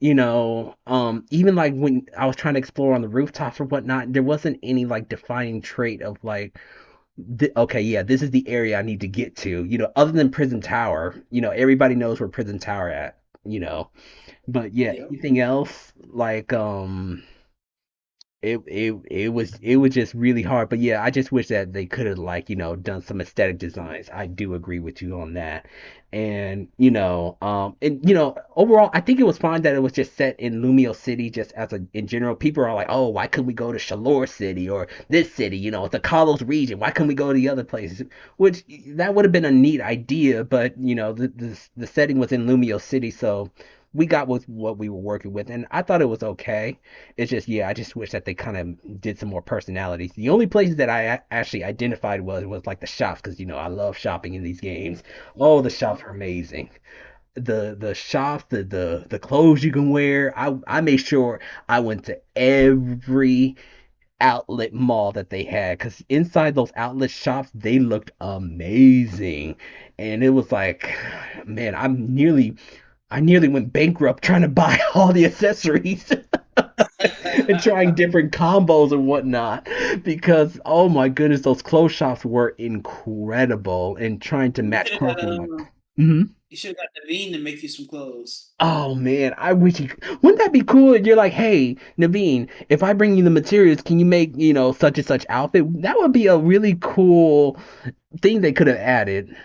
even like when I was trying to explore on the rooftops or whatnot, there wasn't any like defining trait of like, okay, yeah, this is the area I need to get to, other than Prison Tower. Everybody knows where Prison Tower but yeah, yep. anything else like it was just really hard. But yeah, I just wish that they could have like done some aesthetic designs. I do agree with you on that. And overall I think it was fine that it was just set in Lumio City. Just as a in general, people are like, oh, why couldn't we go to Shalor City or this city, it's a Kalos region, why couldn't we go to the other places? Which that would have been a neat idea, but the setting was in Lumio City, so we got with what we were working with, and I thought it was okay. It's just, yeah, I just wish that they kind of did some more personalities. The only places that I actually identified was like the shops, because I love shopping in these games. Oh, the shops are amazing. The shops, the clothes you can wear. I made sure I went to every outlet mall that they had, because inside those outlet shops they looked amazing, and it was like, man, I nearly went bankrupt trying to buy all the accessories and trying different combos and whatnot, because oh my goodness, those clothes shops were incredible, and trying to You match should have clothes got and what. Hmm. you should have got Naveen to make you some clothes. Oh man, I wish you. Wouldn't that be cool? You're like, hey, Naveen, if I bring you the materials, can you make such and such outfit? That would be a really cool thing they could have added.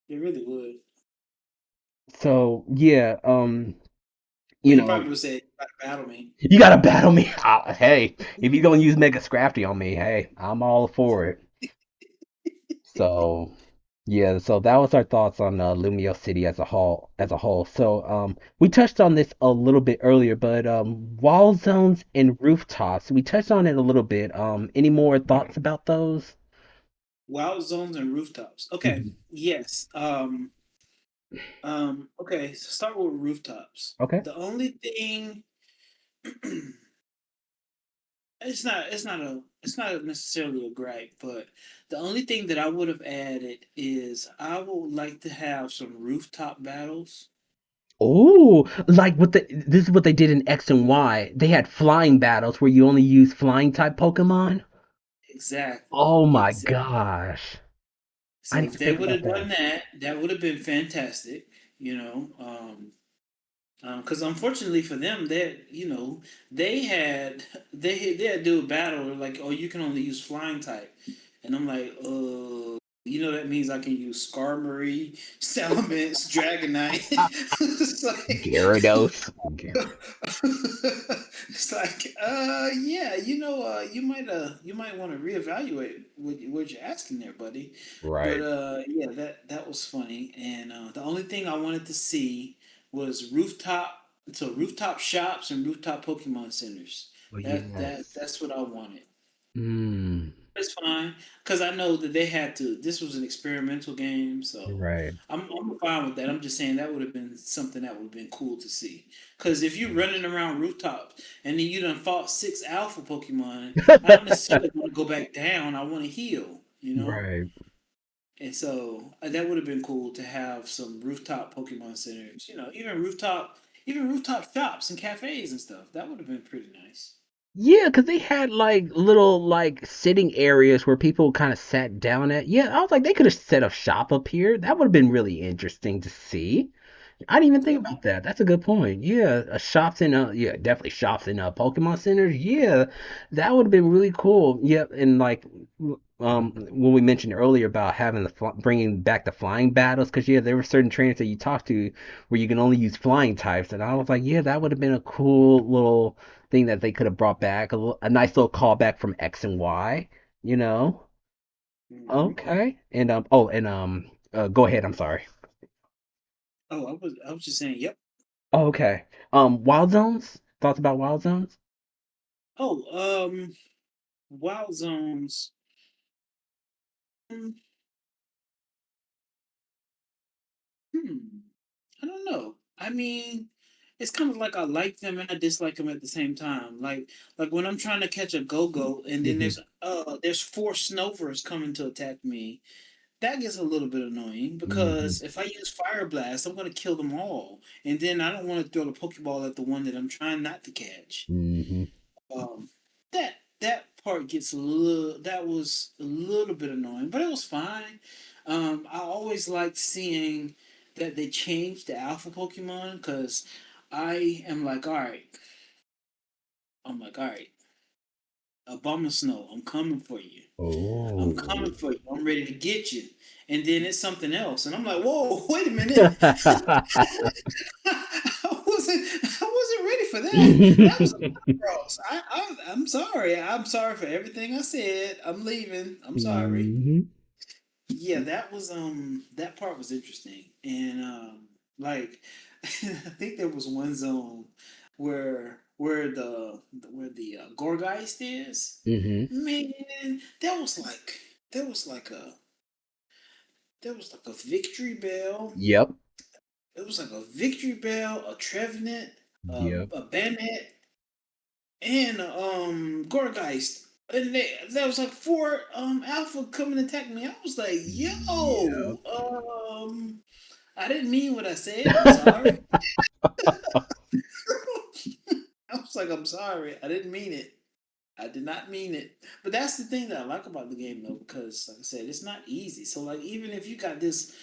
It really would. So yeah, you But he know, probably would say, "Battle me." you gotta battle me. Hey, if you're gonna use Mega Scrafty on me, hey, I'm all for it. So yeah, so that was our thoughts on Lumio City as a whole. So we touched on this a little bit earlier, but wall zones and rooftops, we touched on it a little bit. Any more thoughts about those? Wild zones and rooftops. Okay. Mhm. Yes. Okay. So start with rooftops. Okay. The only thing it's not necessarily a gripe, but the only thing that I would have added is I would like to have some rooftop battles. Oh, like this is what they did in X and Y. They had flying battles where you only use flying type Pokemon. Exactly. Oh my Exactly. gosh. I So need if to they think would about have that. done that, that would have been fantastic. Because unfortunately for them, they had they had to do a battle like, oh, you can only use flying type, and I'm like, You know that means I can use Skarmory, Salamence, Dragonite. It's like Gyarados. it's like yeah, you might want to reevaluate what you're asking there, buddy. But Right. yeah, that was funny. And the only thing I wanted to see was rooftop shops and rooftop Pokemon centers. Oh, yes. That's what I wanted. Mm, It's fine because I know that they had to. This was an experimental game, so right. I'm fine with that. I'm just saying that would have been something that would have been cool to see. Because if you're running around rooftops and then you done fought six alpha Pokemon, I don't necessarily want to go back down. I want to heal, you know. Right. And so that would have been cool to have some rooftop Pokemon centers. You know, even rooftop shops and cafes and stuff. That would have been pretty nice. Yeah, because they had like little like sitting areas where people kind of sat down at. Yeah, I was like, they could have set a shop up here. That would have been really interesting to see. I didn't even think Yep. about that. That's a good point. Yeah, shops in yeah, definitely shops in Pokemon centers. Yeah, that would have been really cool. Yep, and like when we mentioned earlier about having bringing back the flying battles, because yeah, there were certain trainers that you talked to where you can only use flying types, and I was like, yeah, that would have been a cool little thing that they could have brought back, a nice little callback from X and Y, you know? Hmm. Okay, and oh, and go ahead. I'm sorry. Oh, I was just saying. Yep. Oh, okay. Wild Zones? Thoughts about Wild Zones? Oh, Wild Zones. Hmm. hmm, I don't know. I mean, it's kind of like I like them and I dislike them at the same time. Like when I'm trying to catch a go-go and then Hmm. there's four Snovers coming to attack me. That gets a little bit annoying Hmm. because if I use Fire Blast, I'm gonna kill them all. And then I don't want to throw the Pokeball at the one that I'm trying not to catch. Hmm. Um, that part gets a little. That was a little bit annoying, but it was fine. I always liked seeing that they changed the alpha Pokemon because I am like, all right. I'm like, all right, Abomasnow, I'm coming for you. I'm Oh. coming for you. I'm ready to get you. And then it's something else, and I'm like, whoa, wait a minute. I wasn't ready for that. That was a cross. I'm sorry. I'm sorry for everything I said. I'm leaving. I'm sorry. Hmm. Yeah, that part was interesting. And like I think there was one zone where the Gorgeist is. Hmm. Man, that was like there was like a there was like a victory bell. Yep. It was like a victory bell, a Trevenant, Yep. a Banette, and Gorgeist. And there was like four alpha coming to attack me. I was like, Yep. yo, I didn't mean what I said. I'm sorry. I was like, I'm sorry. I didn't mean it. I did not mean it. But that's the thing that I like about the game though, because like I said, it's not easy. So like even if you got this,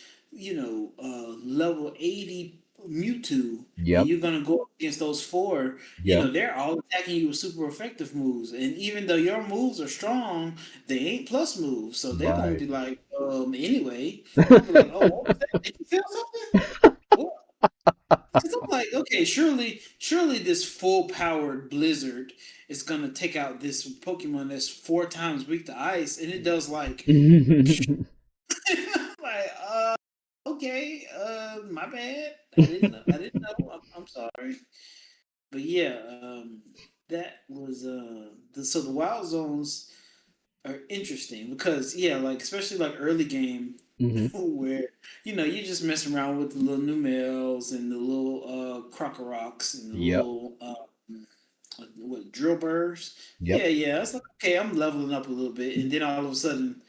level 80 Mewtwo and Yep. you're gonna go up against those four, Yep. they're all attacking you with super effective moves. And even though your moves are strong, they ain't plus moves. So they're gonna Right. be like, anyway. I'm gonna be like, oh, what was that? Did you feel something? What? Because I'm like, okay, surely this full powered Blizzard is gonna take out this Pokemon that's four times weak to ice, and it does like, like, okay, my bad. I didn't know. I'm sorry. But yeah, that was so the Wild Zones are interesting because yeah, like especially like early game Hmm. where you just mess around with the little Numels and the little Crocoroks and the Yep. little what drill burrs. Yep. Yeah. It's like okay, I'm leveling up a little bit, and then all of a sudden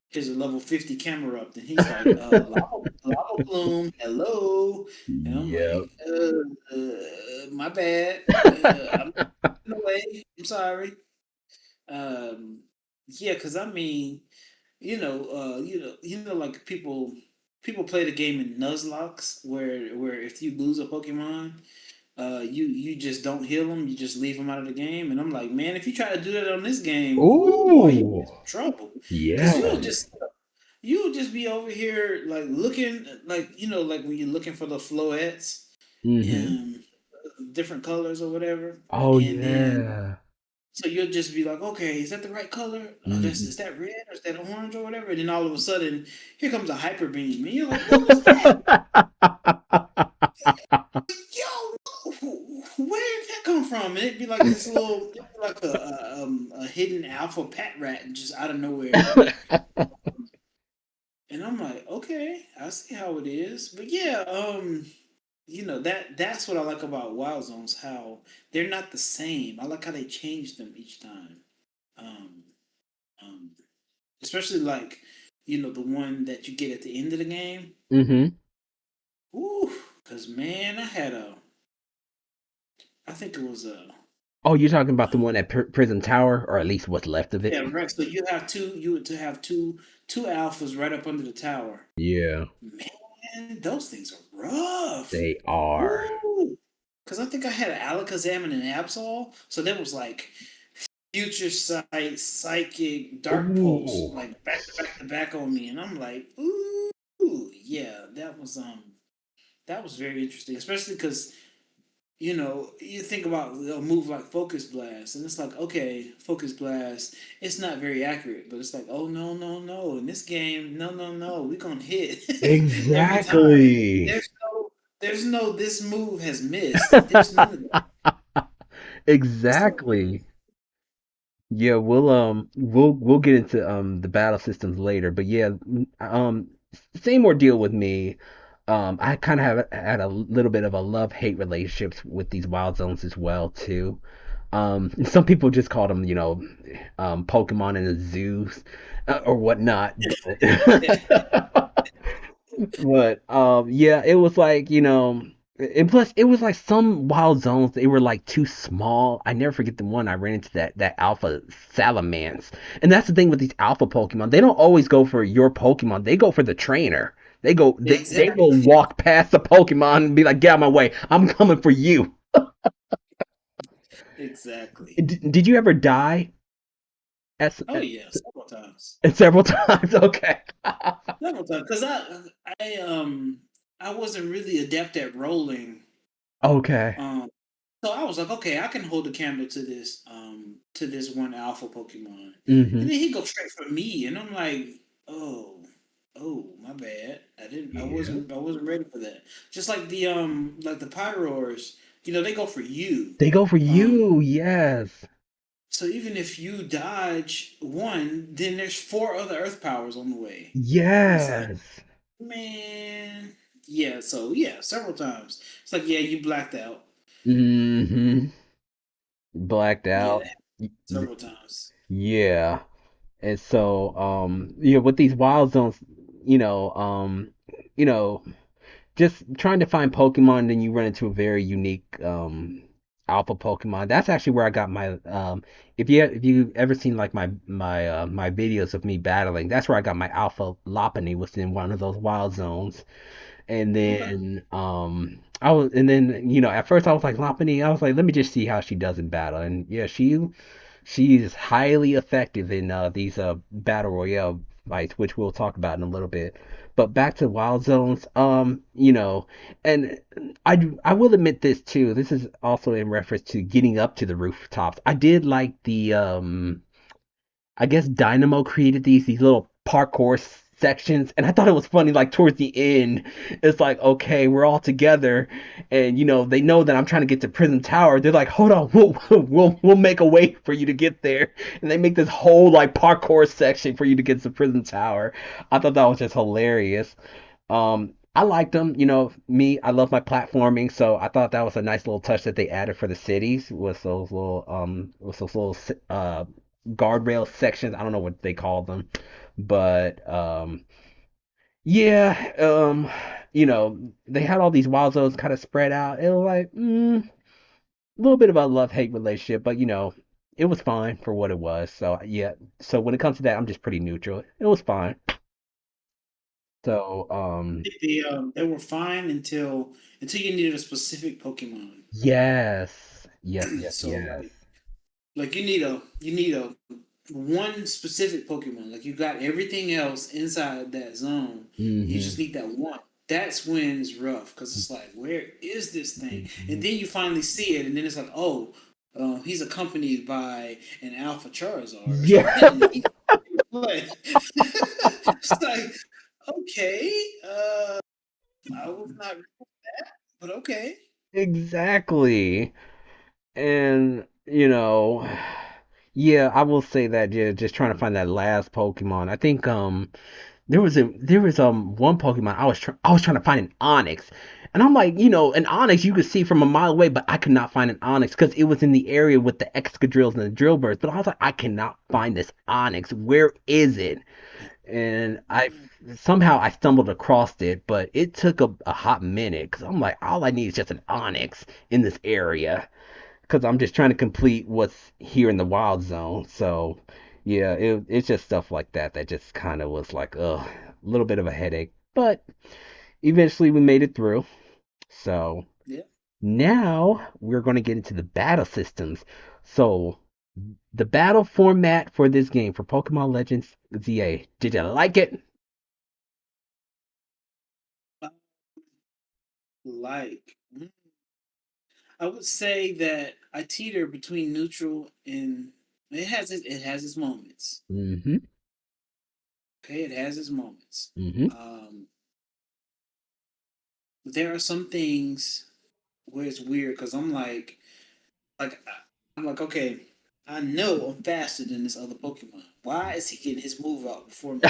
here's a level 50 camera up, and he's like, lava plume, hello, and I'm Yep. like, my bad, I'm in the way. I'm sorry. Um, yeah, because I mean like people play the game in Nuzlocke where if you lose a Pokemon, you just don't heal them, you just leave them out of the game, and I'm like, man, if you try to do that on this game, oh boy, you Ooh. in some trouble, because Yes. you would just be over here like looking like like when you're looking for the floettes Mm-hmm. in different colors or whatever, Oh and then yeah. so you'll just be like, okay, is that the right color? That's Mm-hmm. is that red or is that orange or whatever? And then all of a sudden, here comes a hyper beam, and you're like, what was that? Yo, where did that come from? And it'd be like this little, it'd be like a hidden alpha pat rat just out of nowhere. And I'm like, okay, I see how it is. But yeah, that's what I like about Wild Zones, how they're not the same. I like how they change them each time. Um, um, Especially like, the one that you get at the end of the game. Mm-hmm. Ooh, cause man, I think it was Oh, you're talking about the uh one at Prison Tower, or at least what's left of it? yeah, right. So you would to have two alphas right up under the tower. Yeah, Man, those things are rough. they are. Ooh. Cause I think I had an Alakazam and an Absol, so that was like Future Sight, Psychic, Dark Pulse, Ooh. like back to back to back on me, and I'm like, ooh, yeah, that was very interesting, especially because you think about a move like Focus Blast, and it's like, okay, Focus Blast, it's not very accurate, but it's like, oh no, no, no, in this game, no, no, no, we gonna hit every time. Exactly. There's no, this move has missed. There's none of that. So Exactly. Yeah, we'll get into the battle systems later, but yeah, same ordeal with me. I kind of have had a little bit of a love-hate relationships with these wild zones as well too. Some people just call them, Pokemon in the zoos or whatnot, but but yeah, it was like, and plus it was like some wild zones they were like too small. I never forget the one I ran into that alpha salamence. And that's the thing with these alpha Pokemon. They don't always go for your Pokemon. They go for the trainer. They will exactly, walk past the Pokemon and be like, "Get out of my way. I'm coming for you." exactly. Did you ever die Oh yeah, several times, at several times? Okay. several times, because I wasn't really adept at rolling. Okay. Um, So I was like, okay, I can hold a candle to this one alpha Pokemon. And Hmm. then he goes straight for me, and I'm like, oh, my bad. Yeah. I wasn't ready for that. Just like the Pyroars, they go for you. They go for Um you. Yes. so even if you dodge one, then there's four other earth powers on the way. And it's like, Yes. man, yeah, so yeah, several times. It's like, yeah, you blacked out. Hmm. Blacked Yeah, out. that happened several times. Yeah. And so, yeah, with these wild zones, you know, you know, just trying to find Pokemon, then you run into a very unique alpha Pokemon. That's actually where I got my if you ever seen like my videos of me battling, that's where I got my alpha Lopunny was in one of those wild zones. And Okay. then at first I was like Lopunny, I was like let me just see how she does in battle. And yeah, she's highly effective in these battle royale fights, which we'll talk about in a little bit. But back to Wild Zones, and I will admit this too. This is also in reference to getting up to the rooftops. I did like the I guess Dynamo created these little parkour sections, and I thought it was funny. Like towards the end, it's like, okay, we're all together, and they know that I'm trying to get to Prison Tower. They're like, hold on, we'll make a way for you to get there, and they make this whole like parkour section for you to get to Prison Tower. I thought that was just hilarious. I liked them. Me, I love my platforming, so I thought that was a nice little touch that they added for the cities with those little guardrail sections. I don't know what they call them, but yeah, they had all these wild zones kind of spread out. It was like a little bit of a love-hate relationship, but it was fine for what it was. So yeah, so when it comes to that, I'm just pretty neutral. It was fine. So They were fine until you needed a specific Pokemon. yes, yes, yes, So yes. like you need a one specific Pokemon. Like you got everything else inside that zone. You Mm-hmm. just need that one. That's when it's rough because it's like, where is this thing? And Mm-hmm. then you finally see it, and then it's like, oh, he's accompanied by an Alpha Charizard, Yeah, and he's like, it's like, okay, I was not, but okay. exactly. And yeah, I will say that, yeah, just trying to find that last Pokemon. I think there was one Pokemon I was trying to find an Onyx. And I'm like, an Onyx you could see from a mile away, but I could not find an Onyx because it was in the area with the Excadrills and the Drillbirds. But I was like, I cannot find this Onyx. Where is it? And I somehow I stumbled across it, but it took a hot minute because I'm like, all I need is just an Onyx in this area because I'm just trying to complete what's here in the wild zone. So yeah, it's just stuff like that that just kind of was like, ugh, a little bit of a headache. But eventually we made it through. So Yeah. now we're going to get into the battle systems. So the battle format for this game for Pokemon Legends ZA. Did you like it? Like, I would say that I teeter between neutral and it has its moments. Mm-hmm. Okay, it has its moments. Mm-hmm. Um, there are some things where it's weird because like I'm like, okay, I know I'm faster than this other Pokemon. Why is he getting his move out before me?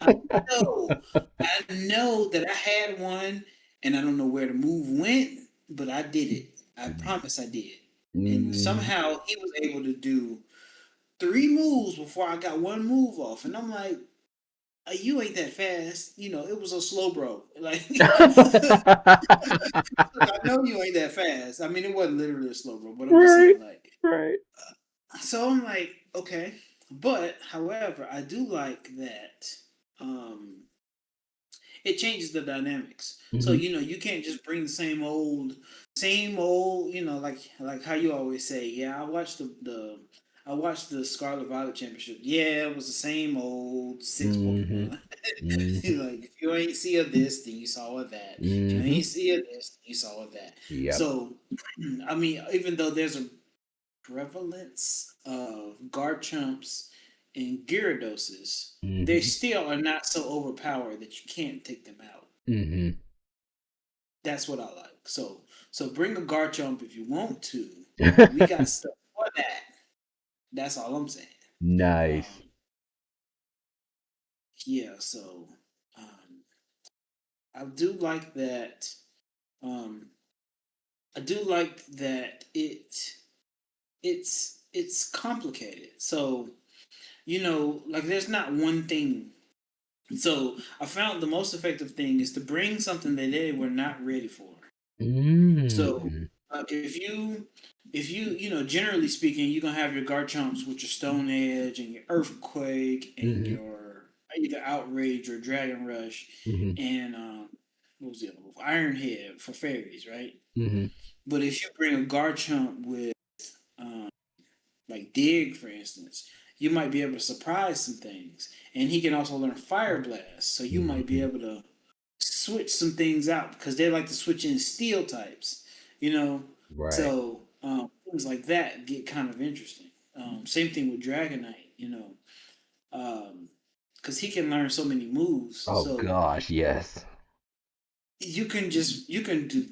I know, I know that I had one, and I don't know where the move went, but I did it. I promise I did. And Mm-hmm. somehow he was able to do three moves before I got one move off, and I'm like, you ain't that fast. You know, it was a slow bro. Like, I know you ain't that fast. I mean, it wasn't literally a slow bro, but I'm just Right. saying, like, Right. so I'm like, okay. But, however, I do like that um, it changes the dynamics. So, Mm-hmm. you can't just bring the same old, like how you always say, yeah, I watched the Scarlet Violet Championship. Yeah, it was the same old six Mm-hmm. Pokemon. Mm-hmm. Like if you ain't see of this, then you saw of that. If you Mm-hmm. ain't see of this, then you saw of that. Yep. So, I mean, even though there's a prevalence of Garchomps and Gyarados, they Mm-hmm. still are not so overpowered that you can't take them out. Mm-hmm. That's what I like. So bring a Garchomp if you want to. We got stuff for that. That's all I'm saying. Nice. Um, yeah. So um, I do like that. Um, I do like that it's complicated. So like there's not one thing. So I found the most effective thing is to bring something that they were not ready for. So Mm. generally speaking, you're gonna have your Garchomps with your Stone Edge and your Earthquake and Mm-hmm. your either Outrage or Dragon Rush Mm-hmm. and what was the other one? Iron Head for fairies, right? Mm-hmm. But if you bring a Garchomp with um, like Dig, for instance, you might be able to surprise some things, and he can also learn Fire Blast, so you might be Mm-hmm. able to switch some things out because they like to switch in steel types, you know. Right. So things like that get kind of interesting. Same thing with Dragonite, because he can learn so many moves. Oh So gosh, yes. you can do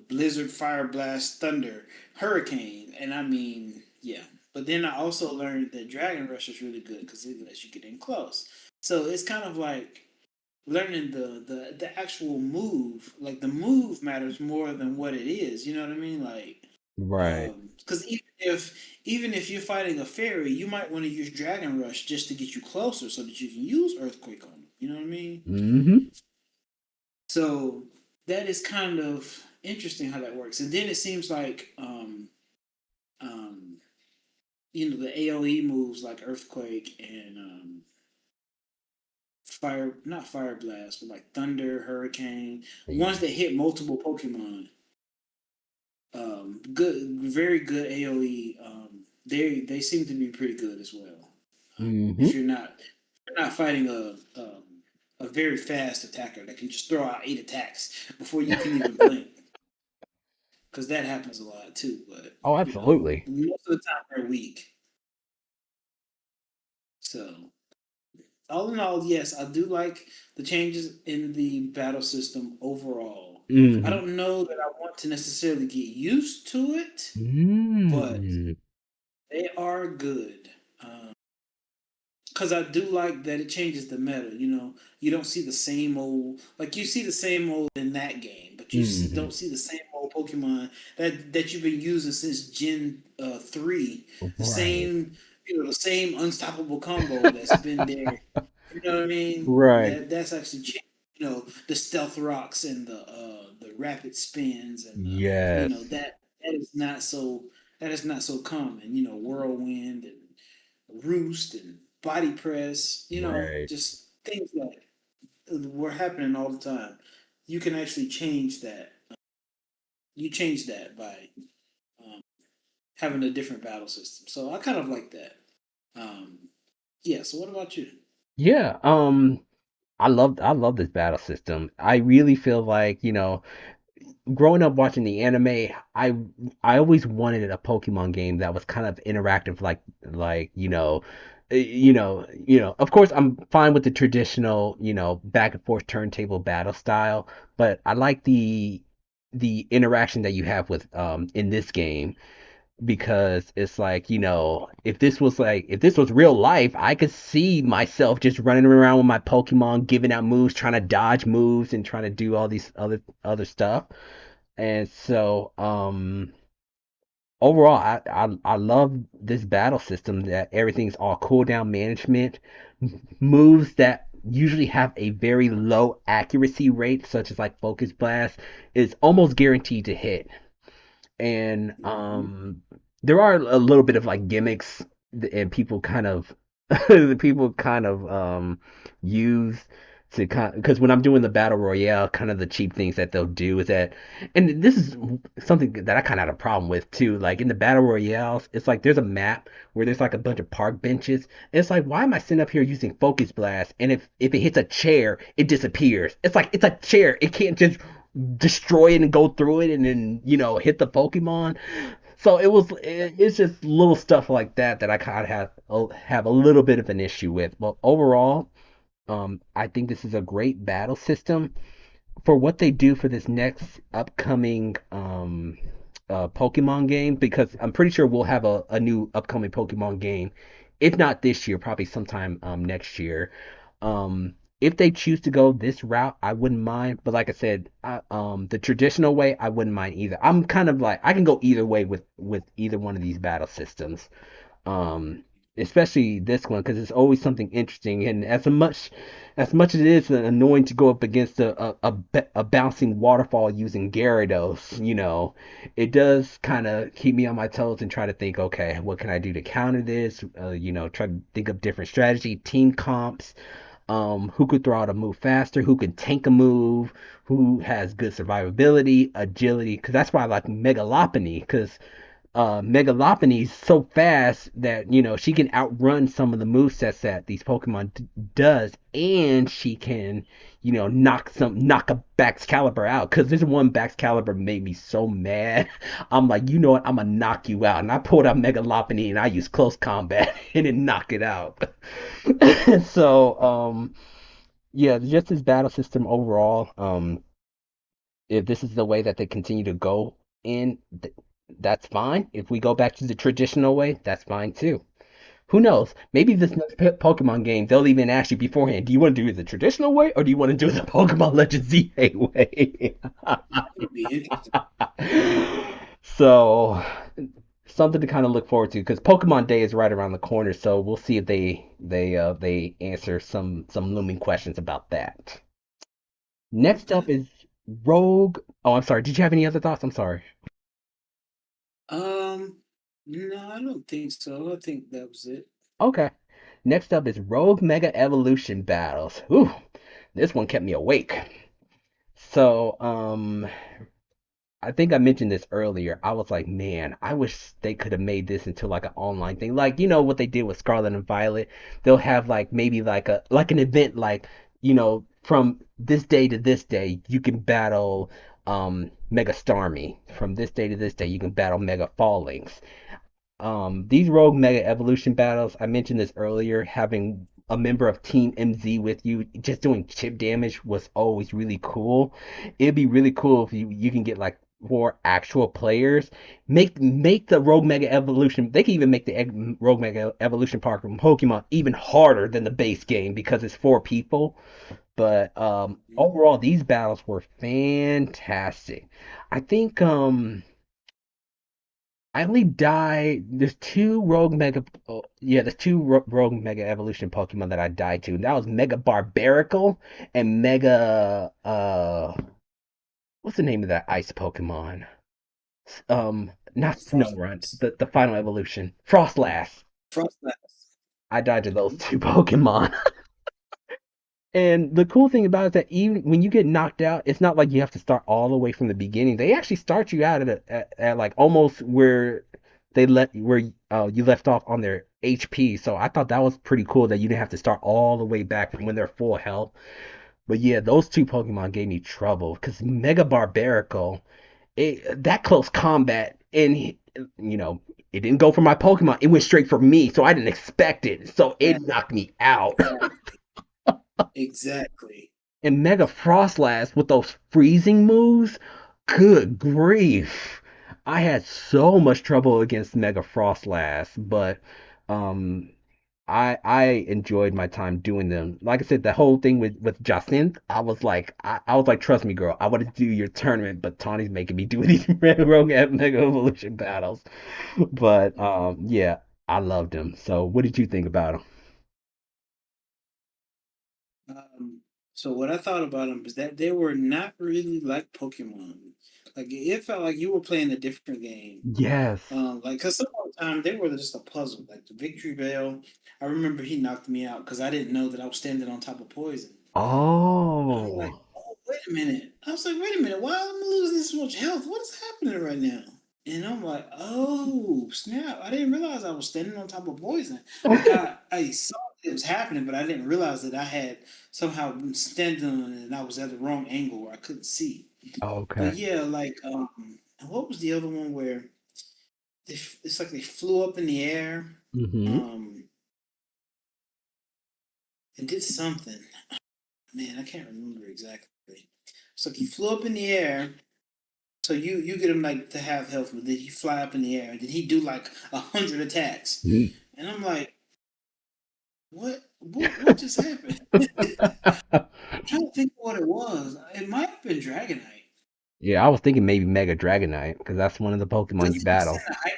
Blizzard, Fire Blast, Thunder, Hurricane, and I mean yeah. But then I also learned that Dragon Rush is really good because it lets you get in close. So it's kind of like learning the actual move. Like the move matters more than what it is. You know what I mean? Like Right. because even if you're fighting a fairy, you might want to use Dragon Rush just to get you closer so that you can use Earthquake on them. You know what I mean? Mm-hmm. So that is kind of interesting how that works. And then it seems like um, the AOE moves like Earthquake and Fire, not Fire Blast, but like Thunder, Hurricane, ones that hit multiple Pokemon. Good, very good AOE. they seem to be pretty good as well. Hmm. If you're not fighting a very fast attacker that can just throw out 8 attacks before you can even blink, because that happens a lot too. But Oh, you know, absolutely. most of the time they're weak. So all in all, yes, I do like the changes in the battle system overall. I Hmm. don't know that I want to necessarily get used to it, but Mm. they are good. Because I do like that it changes the meta. You know, you don't see the same old, like you see the same old in that game, but you Hmm. don't see the same old Pokemon that you've been using since Gen 3. The Right. same, the same unstoppable combo that's been there. You know what I mean? Right. That's actually changed. The stealth rocks and the rapid spins and Yes. that is not so common. Whirlwind and roost and body press. Right. Just things that were happening all the time. You can actually change that. You change that by um, having a different battle system. So I kind of like that. Um, yeah. So what about you? Yeah. I love this battle system. I really feel like, growing up watching the anime, I always wanted a Pokemon game that was kind of interactive, like Of course, I'm fine with the traditional, back and forth turntable battle style, but I like the interaction that you have with in this game because it's like, if this was real life, I could see myself just running around with my Pokemon, giving out moves, trying to dodge moves and trying to do all these other stuff. And so, overall, I love this battle system that everything's all cooldown management, moves that usually have a very low accuracy rate, such as like Focus Blast, is almost guaranteed to hit. And Hmm. there are a little bit of like gimmicks and people kind of the people kind of use to kind because when I'm doing the battle royale, kind of the cheap things that they'll do is that, and this is something that I kind of had a problem with too. Like in the battle royales, it's like there's a map where there's like a bunch of park benches. And it's like, why am I sitting up here using focus blast? And if it hits a chair, it disappears. It's like it's a chair. It can't just destroy it and go through it and then hit the Pokemon. So it's just little stuff like that that I kind of have a little bit of an issue with. But overall, I think this is a great battle system for what they do for this next upcoming Pokemon game, because I'm pretty sure we'll have a new upcoming Pokemon game, if not this year, probably sometime next year. If they choose to go this route, I wouldn't mind. But like I said, the traditional way, I wouldn't mind either. I'm kind of like I can go either way with either one of these battle systems, um, especially this one because it's always something interesting. And as much as it is annoying to go up against a bouncing waterfall using Gyarados, it does kind of keep me on my toes and try to think, okay, what can I do to counter this? Try to think of different strategy, team comps. Who could throw out a move faster, who can tank a move, who has good survivability, agility, because that's why I like Megalopony, because Megalopony's so fast that she can outrun some of the movesets that these Pokemon does, and she can knock a Baxcalibur out. Because this one Baxcalibur made me so mad. I'm like, you know what? I'm gonna knock you out, and I pulled out Megalopony and I used close combat and then knock it out. So yeah, just this battle system overall. If this is the way that they continue to go in, that's fine. If we go back to the traditional way, that's fine too. Who knows? Maybe this next Pokemon game, they'll even ask you beforehand, do you want to do it the traditional way or do you want to do it the Pokemon Legends ZA way? That would be interesting. So, something to kind of look forward to because Pokemon Day is right around the corner. So we'll see if they answer some looming questions about that. Next Okay. up is Rogue. Oh, I'm sorry. Did you have any other thoughts? I'm sorry. Um, no, I don't think so. I think that was it. Okay. Next up is Rogue Mega Evolution Battles. Ooh, this one kept me awake. So, I think I mentioned this earlier. I was like, man, I wish they could have made this into like an online thing. Like, you know what they did with Scarlet and Violet? They'll have like maybe like an event like, from this day to this day, you can battle Mega Starmie. From this day to this day, you can battle Mega Fallings. These rogue mega evolution battles, I mentioned this earlier, having a member of Team MZ with you, just doing chip damage was always really cool. It'd be really cool if you can get like four actual players. Make the rogue mega evolution. They can even make the rogue mega evolution part from Pokemon even harder than the base game because it's four people. But Mhm. overall, these battles were fantastic. I think I only died. There's two rogue mega. Oh, yeah, there's two rogue mega evolution Pokemon that I died to. And that was Mega Barbarical and Mega. What's the name of that ice Pokemon? Not Snorunt. Frostlass. The final evolution, Frostlass. Frostlass. I died to those Mhm. two Pokemon. And the cool thing about it is that even when you get knocked out, it's not like you have to start all the way from the beginning. They actually start you out at like almost where you left off on their HP. So I thought that was pretty cool that you didn't have to start all the way back from when they're full health. But yeah, those two Pokemon gave me trouble because Mega Barbarical, that close combat, and it didn't go for my Pokemon. It went straight for me, so I didn't expect it. So Yeah, it knocked me out. exactly. Exactly. And Mega Frostlass with those freezing moves, good grief. I had so much trouble against Mega Frostlass, but um I enjoyed my time doing them. Like I said, the whole thing with Jacinthe, I was like, trust me, girl, I want to do your tournament, but Tawny's making me do these Rogue Mega Evolution battles. But yeah, I loved him. So what did you think about him? Um, so what I thought about them is that they were not really like Pokemon. Like it felt like you were playing a different game. Yes. Like, cause some of the time they were just a puzzle. Like the Victory Bell, I remember he knocked me out because I didn't know that I was standing on top of poison. I'm like, Oh. oh, wait a minute. I was like, wait a minute, why am I losing this much health? What is happening right now? And I'm like, oh, snap. I didn't realize I was standing on top of poison. Like I saw it was happening, but I didn't realize that I had somehow been standing on it and I was at the wrong angle where I couldn't see. But Okay. yeah, like what was the other one where it's like they flew up in the air, Mm-hmm. um, and did something. Man, I can't remember exactly. So he flew up in the air. So you get him like to have health, but then he fly up in the air, and then he do like 100 attacks, and I'm like, what just happened? I'm trying to think of what it was. It might have been Dragonite. Yeah, I was thinking maybe Mega Dragonite because that's one of the Pokemon you Doesn't he battle. send a hyper?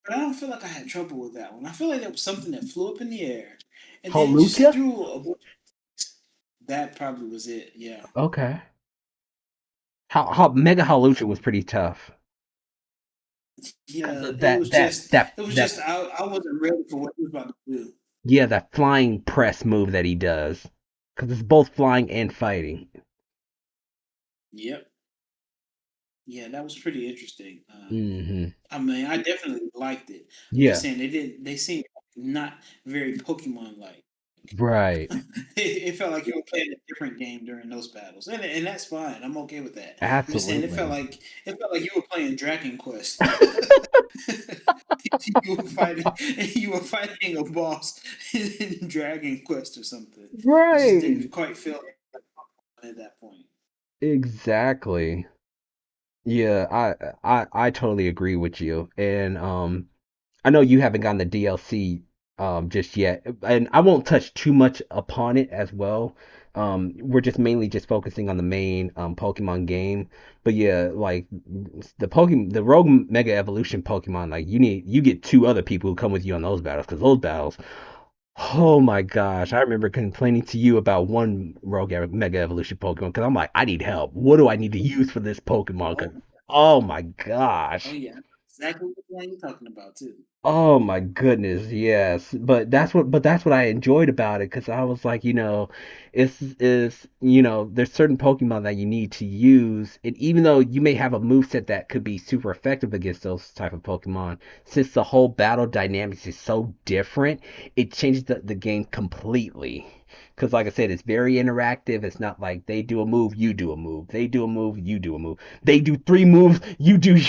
But I don't feel like I had trouble with that one. I feel like that was something that flew up in the air, and then just Holukia? threw a bunch. That probably was it. Yeah. Okay. How Mega Holukia was pretty tough. 'Cause Yeah, of it was just I wasn't ready for what he was about to do. yeah, that flying press move that he does. Because it's both flying and fighting. Yep. Yeah, that was pretty interesting. Mm-hmm. I mean, I definitely liked it. I'm just Yeah. saying they seemed not very Pokemon like. Right. It felt like you were playing a different game during those battles, and that's fine. I'm okay with that. I'm just saying Absolutely. it felt like you were playing Dragon Quest. You were fighting a boss in Dragon Quest or something. It just Right. didn't quite feel like at that point. Exactly. Yeah, I totally agree with you. And I know you haven't gotten the DLC just yet, and I won't touch too much upon it as well. We're just mainly just focusing on the main Pokemon game. But yeah, like the Rogue Mega Evolution Pokemon, like you get two other people who come with you on those battles because those battles, oh my gosh, I Mhm. remember complaining to you about one Rogue Mega Evolution Pokemon because I'm like, I need help. What do I need to use for this Pokemon? Oh, 'Cause, oh my oh gosh. yeah, exactly what one you're talking about too. Oh my goodness, yes. But that's what I enjoyed about it because I was like, there's certain Pokemon that you need to use, and even though you may have a moveset that could be super effective against those type of Pokemon, since the whole battle dynamics is so different, it changes the game completely. Because like I said, it's very interactive. It's not like they do a move, you do a move. They do a move, you do a move. They do three moves, you do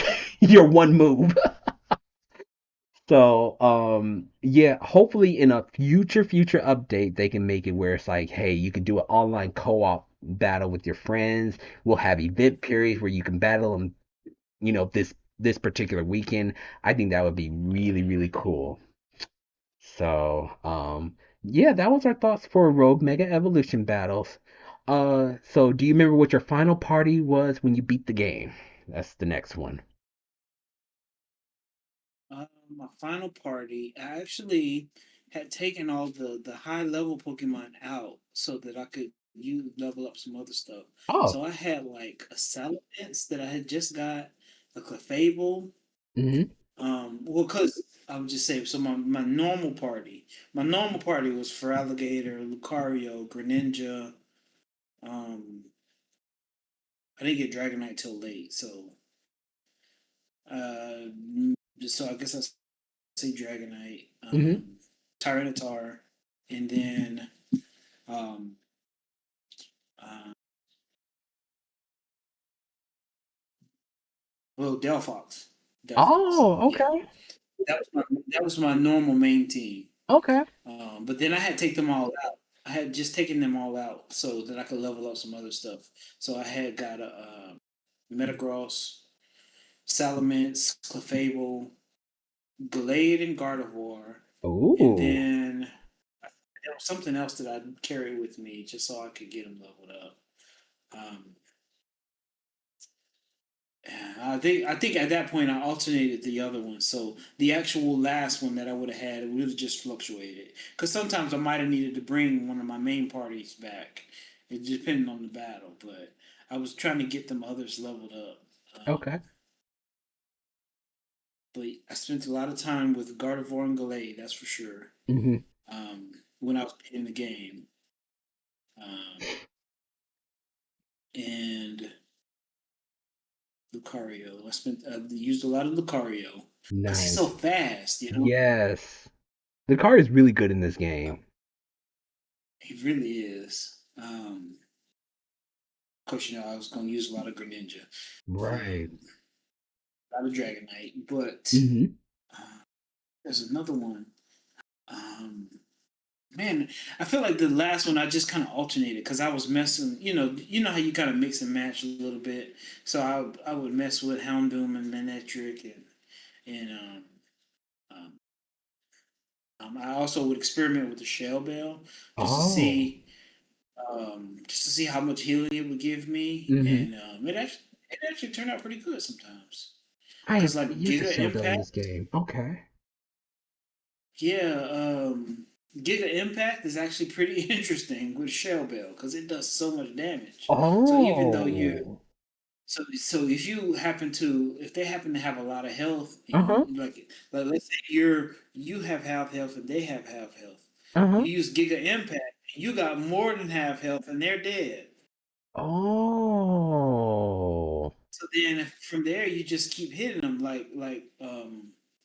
your one move. So, yeah, hopefully in a future update, they can make it where it's like, hey, you can do an online co-op battle with your friends. We'll have event periods where you can battle them, this particular weekend. I think that would be really, really cool. So, yeah, that was our thoughts for Rogue Mega Evolution battles. So do you remember what your final party was when you beat the game? That's the next one. My final party, I actually had taken all the high level Pokemon out so that I could you level up some other stuff. Oh, So I had like a Salamence that I had just got, a Clefable. mm-hmm. Well, cause I would just say so. My normal party was for Alligator, Lucario, Greninja. Um, I didn't get Dragonite till late, so uh, so I guess I say Dragonite, Mm-hmm. Tyranitar, and then um, uh, well, Delphox. Delphox. Oh, Yeah, okay. that was my normal main team. Okay. But then I had to take them all out. I had just taken them all out so that I could level up some other stuff. So I had got a Metagross, Salamence, Clefable, Glade, and Gardevoir, and Ooh. then there was something else that I carried with me just so I could get them leveled up. Um, I think at that point I alternated the other one, so the actual last one that I would have had it would have just fluctuated. Because sometimes I might have needed to bring one of my main parties back, it depending on the battle. But I was trying to get them others leveled up. Okay. But I spent a lot of time with Gardevoir and Gallade, that's for sure. Hmm. When I was playing the game, um, and Lucario, I used a lot of Lucario because he's so Nice. fast. Yes. The card is really good in this game. He really is. Of course, I was going to use a lot of Greninja, Right. a lot of Dragonite, but Hmm. uh, there's another one. Um, Man, I feel like the last one I just kind of alternated because I was messing. How you kind of mix and match a little bit. So I would mess with Houndoom and Manectric and um, I also would experiment with the Shell Bell just to Oh. see how much healing it would give me, Hmm. and it actually turned out pretty good sometimes. I Cause have like used the Giga shell bell in Impact, this game. Okay. yeah, Giga Impact is actually pretty interesting with Shell Bell because it does so much damage. So even though you're Oh. so if they happen to have a lot of health and Uh-huh. like let's say you have half health and they have half health, Uh-huh. you use Giga Impact, you got more than half health and they're dead. Oh. So then from there you just keep hitting them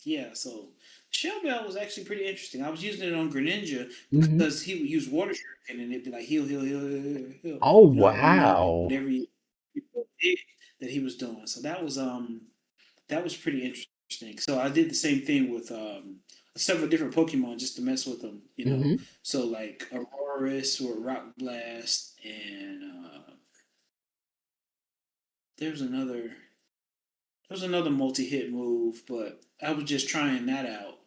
yeah. So Shell Bell was actually pretty interesting. I was using it on Greninja Hmm. because he would use water shuriken and it'd be like heal, heal, heal, heal, heal, heal. Oh, Give me wow. whatever did that he was doing. So that was pretty interesting. So I did the same thing with several different Pokemon just to mess with them. Hmm. So like Aurorus or Rock Blast and there's another There's another multi-hit move, but I was just trying that out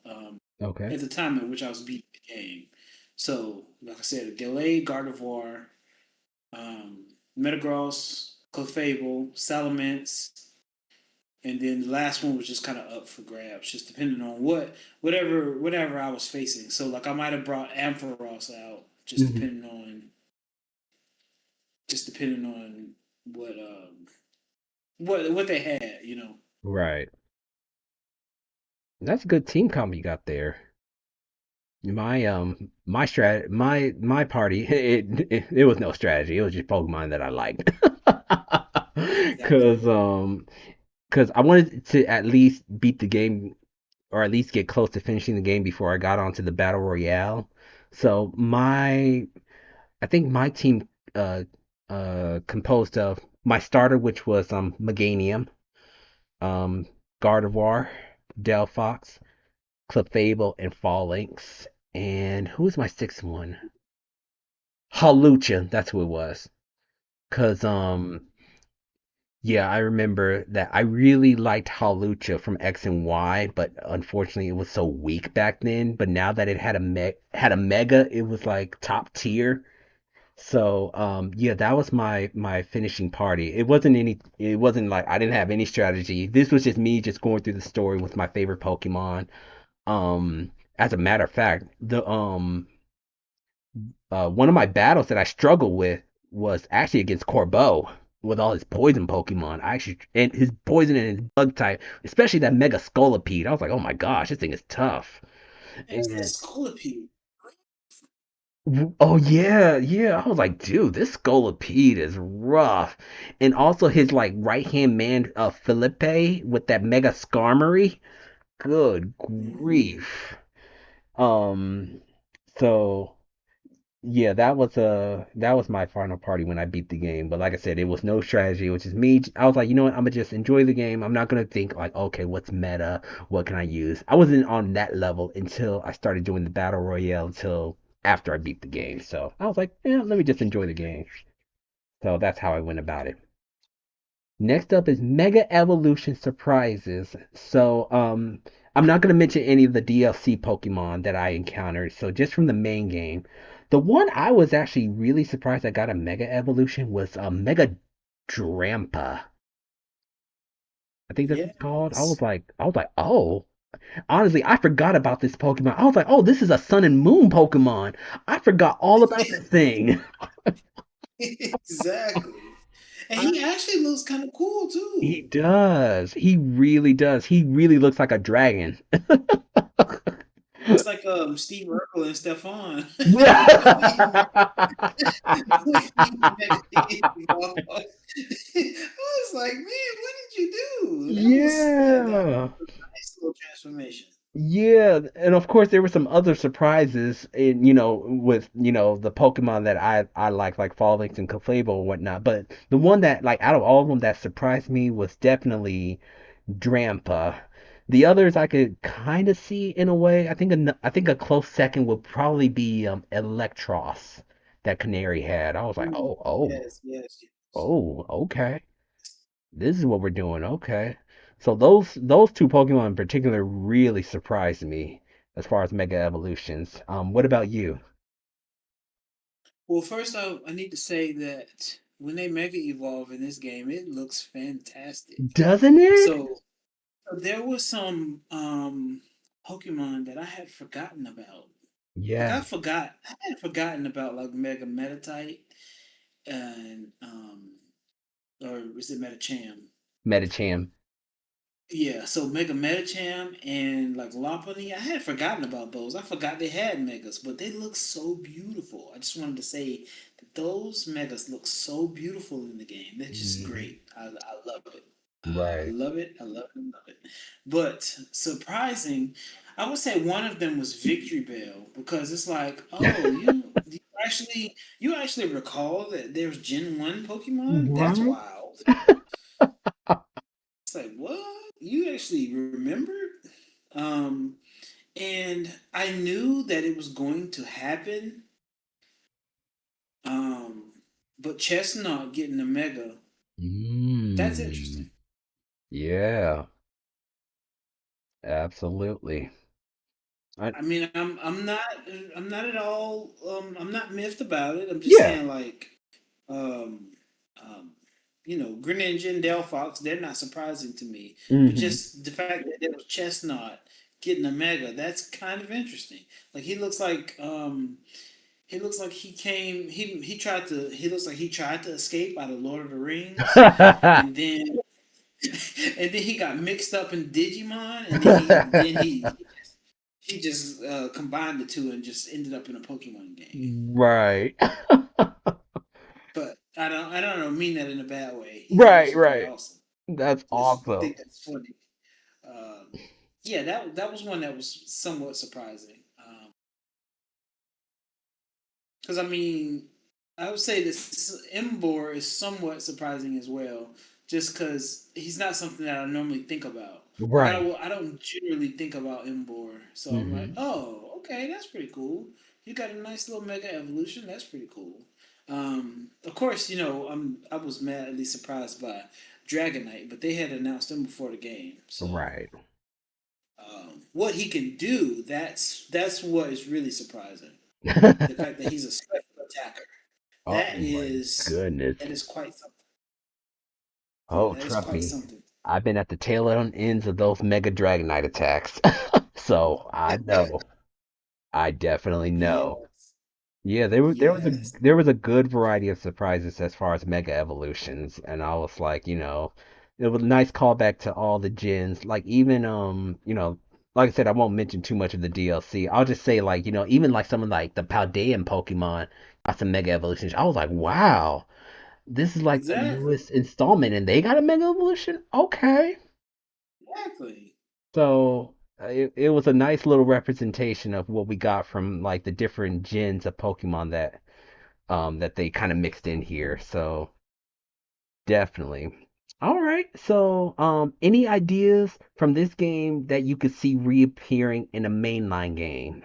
Okay. at the time at which I was beating the game. So, like I said, Delay, Gardevoir, um, Metagross, Clefable, Salamence, and then the last one was just kind of up for grabs, just depending on whatever I was facing. So, like I might have brought Ampharos out, Hmm. just depending on what they had. Right. That's a good team combo you got there. My party it was no strategy. It was just Pokemon that I liked. Gotcha. Cause cause I wanted to at least beat the game or at least get close to finishing the game before I got onto the battle royale. So I think my team uh composed of my starter, which was Meganium, um Gardevoir, Delphox, Clefable, and Phalanx. And who was my sixth one? Halucha, that's who it was. Cause yeah, I remember that I really liked Halucha from X and Y, but unfortunately it was so weak back then. But now that it had a mega, it was like top tier. So yeah, that was my finishing party. It wasn't like I didn't have any strategy. This was just me just going through the story with my favorite Pokemon. As a matter of fact, the one of my battles that I struggled with was actually against Corbeau with all his poison Pokemon. I actually and his poison and his bug type, especially that Mega Scolipede. I was like, oh my gosh, this thing is tough. It's the And Scolipede. oh yeah, yeah. I was like, dude, this Scolipede is rough. And also his like right hand man, Felipe with that Mega Skarmory. Good Mm-hmm. grief. Um, so. Yeah, that was my final party when I beat the game. But like I said, it was no strategy, which is me. I was like, you know what? I'm gonna just enjoy the game. I'm not gonna think like, okay, what's meta? What can I use? I wasn't on that level until I started doing the battle royale until after I beat the game. So I was like, yeah, let me just enjoy the game. So that's how I went about it. Next up is Mega Evolution Surprises. So, I'm not going to mention any of the DLC Pokemon that I encountered. So, just from the main game, the one I was actually really surprised I got a Mega Evolution was Mega Drampa. I think that's what it's called. Yes. I was like, oh, honestly, I forgot about this Pokemon. I was like, oh, this is a Sun and Moon Pokemon. I forgot all about this thing. Exactly. And he actually looks kind of cool He too. does. He really does. He really looks like a dragon. It's like Steve Urkel and Stefan. I was like, man, what did you do? That Yeah. was a nice little transformation. Yeah, and of course there were some other surprises in, with, the Pokemon that I like Fallix and Clefable and whatnot. But the one that, like, out of all of them that surprised me was definitely Drampa. The others I could kind of see in a way. I think a close second would probably be Electros that Canary had. I was like, Mm, yes, yes, yes. okay. This is what we're doing. Okay. So those two Pokemon in particular really surprised me as far as Mega Evolutions. What about you? Well, first I need to say that when they Mega Evolve in this game, it looks fantastic. Doesn't it? So there was some Pokemon that I had forgotten about. Like Yeah. I had forgotten about like Mega Metatite and or is it Metacham? Medicham. Yeah, so Mega Metacham and like Lopunny, I had forgotten about those. I forgot they had megas, but they look so beautiful. I just wanted to say that those megas look so beautiful in the game. They're just Hmm. great. I love it. I Right. love it. I love it. I love it. But surprising, I would say one of them was Victory Bell because it's like, oh, you actually recall that there's Gen 1 Pokemon? That's Right? wild. It's like, what? You actually remembered? Um, and I knew that it was going to happen. Um, but Chestnut getting a mega, that's Mm. interesting. Yeah, absolutely. I, I mean, I'm not at all I'm not miffed about it. I'm just yeah. saying like um um Greninja and Delphox, they're not surprising to me. But Hmm. just the fact that there was Chestnut getting a mega, that's kind of interesting. Like he looks like he looks like he tried to escape out of Lord of the Rings and then and then he got mixed up in Digimon, and then he just combined the two and just ended up in a Pokemon game. Right. But I don't mean that in a bad way. He's Right, actually pretty right. awesome. That's Just awesome. think that's funny. Yeah, that was one that was somewhat surprising. Because I mean, I would say this Embor is somewhat surprising as well, just because he's not something that I normally think about. Like Right. I don't generally think about Embor, so I'm like, Hmm. oh, okay, that's pretty cool. You got a nice little mega evolution. That's pretty cool. Of course, I was madly surprised by Dragonite, but they had announced him before the game, so Right. what he can do, that's what is really surprising. The fact that he's a special attacker. Oh That my is goodness. that is quite something. Yeah, Oh, that is trust quite me. something. I've been at the tail ends of those Mega Dragonite attacks. So I know. I definitely know. Yes. Yeah, Yes. there was a good variety of surprises as far as Mega Evolutions, and I was like, it was a nice callback to all the gens. Like even like I said, I won't mention too much of the DLC. I'll just say like, even like some of like the Paldean Pokemon got some Mega Evolutions. I was like, wow, this is like the Exactly. newest installment, and they got a Mega Evolution. Okay. Exactly. So it was a nice little representation of what we got from like the different gens of Pokemon that they kind of mixed in here. So definitely. All right. So any ideas from this game that you could see reappearing in a mainline game?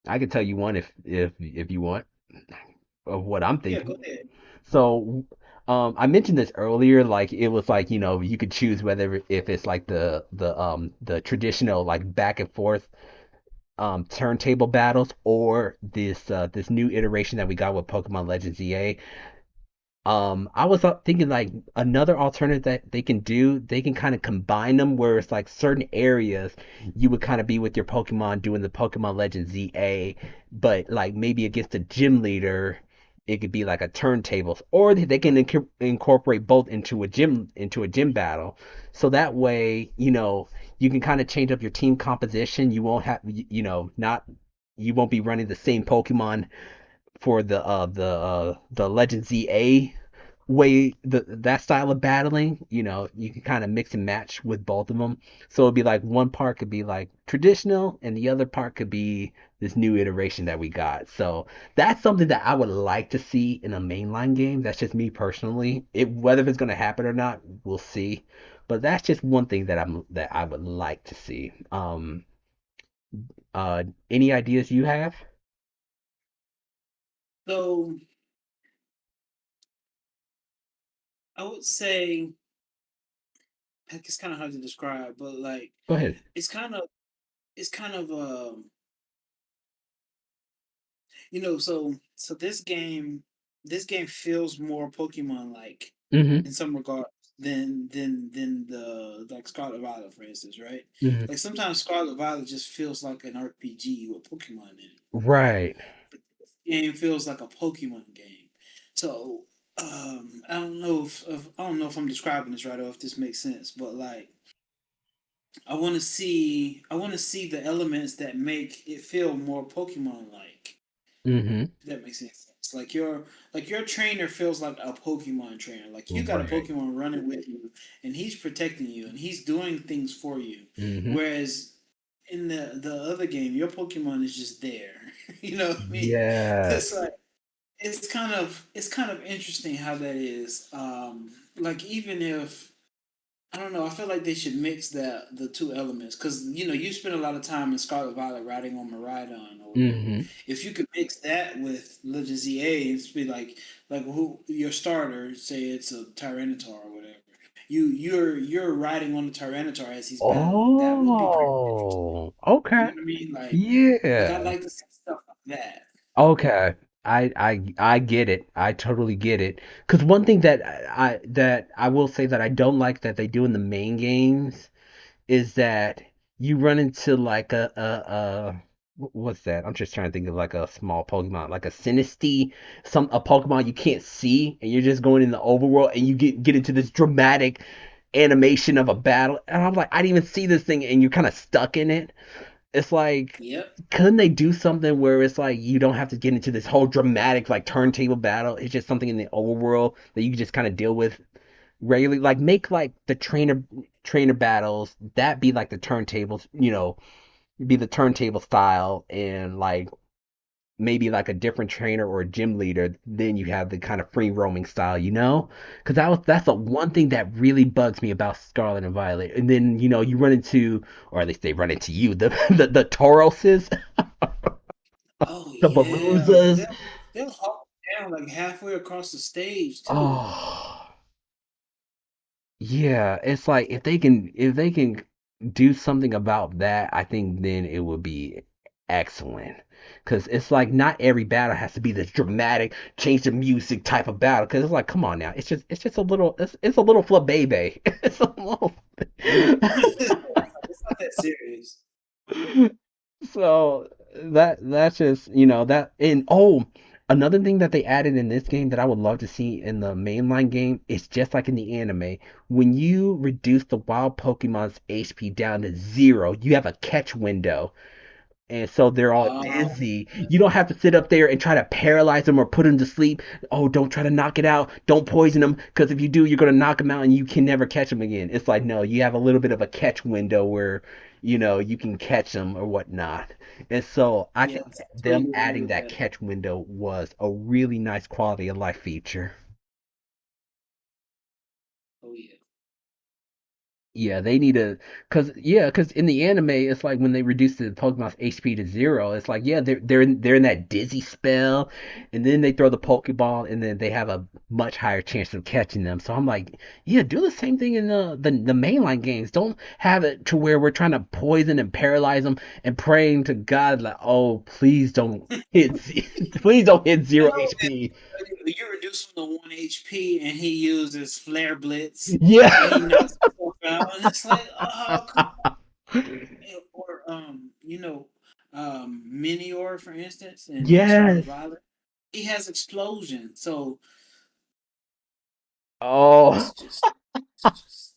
I could tell you one if you want of what I'm Yeah, go thinking. ahead. So I mentioned this earlier, like it was like, you could choose whether if it's like the traditional like back and forth turntable battles or this new iteration that we got with Pokemon Legends EA. I was thinking like another alternative that they can do, they can kind of combine them where it's like certain areas you would kind of be with your Pokemon doing the Pokemon Legends ZA, but like maybe against a gym leader, it could be like a turntables, or they can incorporate both into a gym battle. So that way, you can kind of change up your team composition. You won't have, not you won't be running the same Pokemon for the Legend ZA way that style of battling. You can kind of mix and match with both of them. So it'd be like one part could be like traditional, and the other part could be this new iteration that we got. So that's something that I would like to see in a mainline game. That's just me personally. Whether it's gonna happen or not, we'll see. But that's just one thing that I would like to see. Any ideas you have? So I would say heck, it's kind of hard to describe, but like Go ahead. it's kind of it's kind of so this game feels more Pokemon like Mm-hmm. in some regard than the like Scarlet Violet, for instance, right? Mm-hmm. Like sometimes Scarlet Violet just feels like an RPG with Pokemon in it. Right. But this game feels like a Pokemon game. So I don't know if I'm describing this right or if this makes sense, but like I want to see the elements that make it feel more Pokemon like. Mm-hmm. If that makes any sense. Like your trainer feels like a Pokemon trainer. Like you got a Right. Pokemon running with you, and he's protecting you, and he's doing things for you. Mm-hmm. Whereas in the other game, your Pokemon is just there. You know what I mean? So it's Yes. like it's kind of interesting how that is. Like even if I don't know. I feel like they should mix the two elements because you spend a lot of time in Scarlet Violet riding on Miraidon or whatever. Mm-hmm. If you could mix that with Legends ZA and just be like who your starter, say it's a Tyranitar or whatever. You're riding on the Tyranitar as he's battling. That would be pretty interesting. Oh, You okay. know what I mean? Like I'd Yeah. like to see stuff like that. Okay. I get it. I totally get it. Because one thing that I will say that I don't like that they do in the main games is that you run into like what's that? I'm just trying to think of like a small Pokemon, like a Sinistea, some a Pokemon you can't see, and you're just going in the overworld, and you get into this dramatic animation of a battle, and I'm like, I didn't even see this thing, and you're kind of stuck in it. It's like, Yep. couldn't they do something where it's like you don't have to get into this whole dramatic like turntable battle? It's just something in the overworld that you can just kind of deal with regularly. Like make like the trainer battles that be like the turntables, be the turntable style, and like maybe like a different trainer or a gym leader. Then you have the kind of free roaming style, because that's the one thing that really bugs me about Scarlet and Violet. And then you run into, or at least they run into you, the Tauroses, Oh the yeah, Baluzas. they'll hop down like halfway across the stage too. Oh, yeah, it's like if they can do something about that, I think then it would be excellent. Cause it's like not every battle has to be this dramatic, change the music type of battle. Cause it's like, come on now, it's just a little it's a little flabebe. It's a little. It's not that serious. So that's just that. And another thing that they added in this game that I would love to see in the mainline game is just like in the anime. When you reduce the wild Pokemon's HP down to zero, you have a catch window, and so they're all Oh, dizzy. You don't have to sit up there and try to paralyze them or put them to sleep. Oh, don't try to knock it out. Don't poison them, because if you do, you're gonna knock them out and you can never catch them again. It's like no, you have a little bit of a catch window where you can catch them or whatnot. And so I think yes, I them totally agree adding with that that. catch window was a really nice quality of life feature. Oh yeah. Yeah, they need to, cause in the anime, it's like when they reduce the Pokemon's HP to zero, it's like they're in that dizzy spell, and then they throw the Mhm. Pokeball, and then they have a much higher chance of catching them. So I'm like, yeah, do the same thing in the mainline games. Don't have it to where we're trying to poison and paralyze them and praying to God like, oh, please don't please don't hit zero No, HP. you reduce him to 1 HP and he uses Flare Blitz and he Yeah. knocks himself out, and it's like, oh, come on. Or Minior, for instance, in Scarlet Yes. Violet, he has explosion, so Oh. it's just, it's just,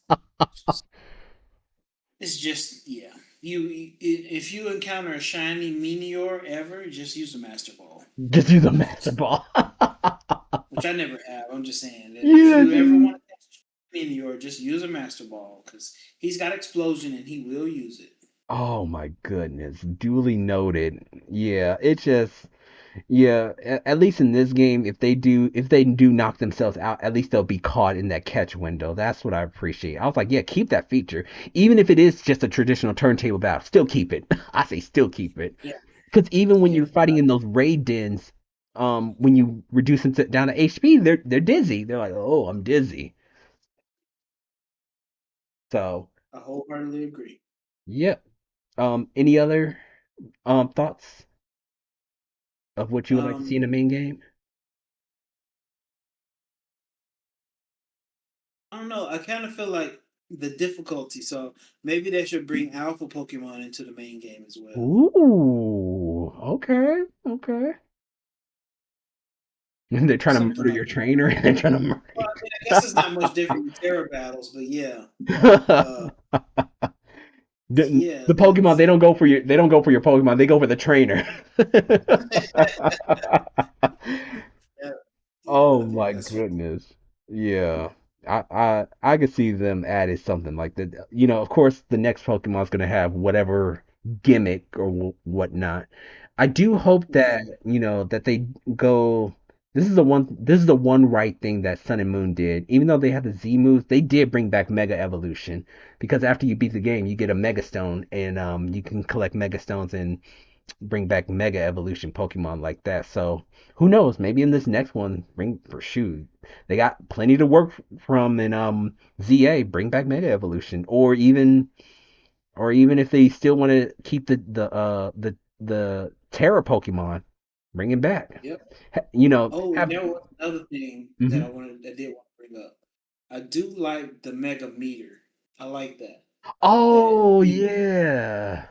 it's just yeah. If you encounter a shiny Meteor ever, just use a Master Ball. Just use a master ball. Which I never have. I'm just saying that if Yeah, you ever dude. want to catch a Meteor, just use a Master Ball because he's got explosion and he will use it. Oh my goodness. Duly noted. Yeah, it's just yeah, at least in this game, if they do knock themselves out, at least they'll be caught in that catch window. That's what I appreciate. I was like, yeah, keep that feature. Even if it is just a traditional turntable battle, still keep it. I say still keep it. Yeah, Because even when yeah, you're fighting in those raid dens, when you reduce them down to HP, they're dizzy. They're like, oh, I'm dizzy. So, I wholeheartedly agree. yeah. Any other thoughts of what you would like to see in Um, the main game? I don't know. I kind of feel like the difficulty, so maybe they should bring alpha Pokemon into the main game as well. Ooh, okay, okay. They're trying to Something murder like your that. trainer. They're trying to murder Well, I mean, I guess it's not much different in Terra battles, but yeah, uh, you. yeah, The Pokemon, that's they don't go for your Pokemon. They go for the trainer. yeah, Oh yeah. I think my that's fair. goodness. Yeah. I could see them adding something like that. Of course, the next Pokemon's gonna have whatever gimmick or whatnot. I do hope that, that they go. This is the one right thing that Sun and Moon did. Even though they had the Z moves, they did bring back Mega Evolution, because after you beat the game, you get a Mega Stone, and you can collect Mega Stones and bring back Mega Evolution Pokemon like that. So who knows? Maybe in this next one, bring for shoot, they got plenty to work from in ZA. Bring back Mega Evolution, or even if they still want to keep the Terra Pokemon, bring it back. Yep. Oh, and Have. there was another thing that Mhm. I did want to bring up. I do like the Mega Meter. I like that. That Oh you yeah.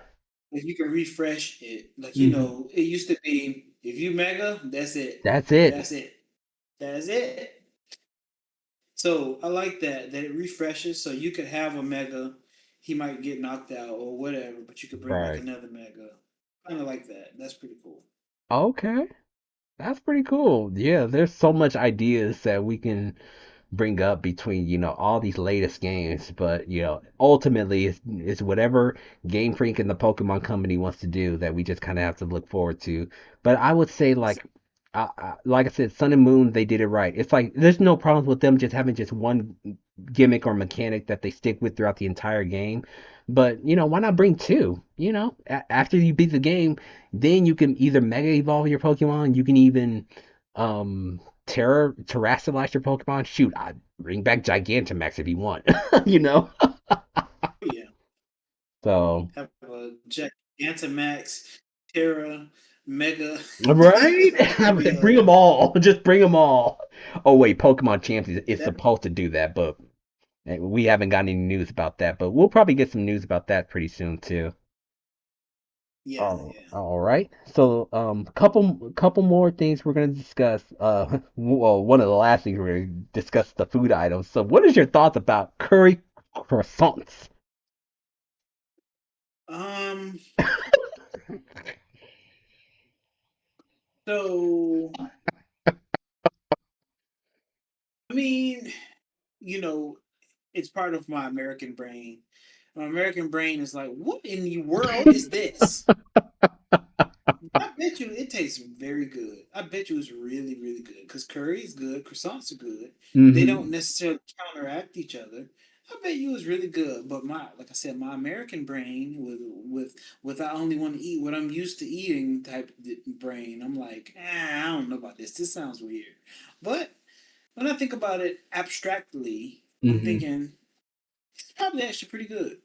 if you can refresh it, like Hmm. it used to be if you mega, that's it, That's it. that's it, that's it. So I like that it refreshes, so you could have a mega, he might get knocked out or whatever, but you could bring back Right. another mega. Kind of like that. That's pretty cool. Okay. That's pretty cool. Yeah, there's so much ideas that we can bring up between all these latest games, but ultimately it's whatever Game Freak and the Pokemon Company wants to do that we just kind of have to look forward to. But I would say like I said, Sun and Moon, they did it right. It's like there's no problems with them just having just one gimmick or mechanic that they stick with throughout the entire game. But why not bring two? After you beat the game, then you can either Mega Evolve your Pokemon, you can even terrestrialize your Pokemon. Shoot, I bring back Gigantamax if you want. you know. Oh yeah, So have a Gigantamax, Terra, Mega. right, That'd be bring them all. Just bring them all. Oh wait, Pokemon Champs is that. supposed to do that, but we haven't got any news about that. But we'll probably get some news about that pretty soon too. Yeah, Oh, yeah. all right. So, couple more things we're gonna discuss. Well, one of the last things we're gonna discuss the food items. So, what is your thoughts about curry croissants? Um. So I mean, you know, it's part of my American brain. My American brain is like, what in the world is this? I bet you it tastes very good. I bet you it's really, really good because curry is good, croissants are good. They don't Hmm. necessarily counteract each other. I bet you it's really good, but like I said, my American brain with I only want to eat what I'm used to eating type brain. I'm like, I don't know about this. This sounds weird, but when I think about it abstractly, I'm Hmm. thinking it's probably actually pretty good.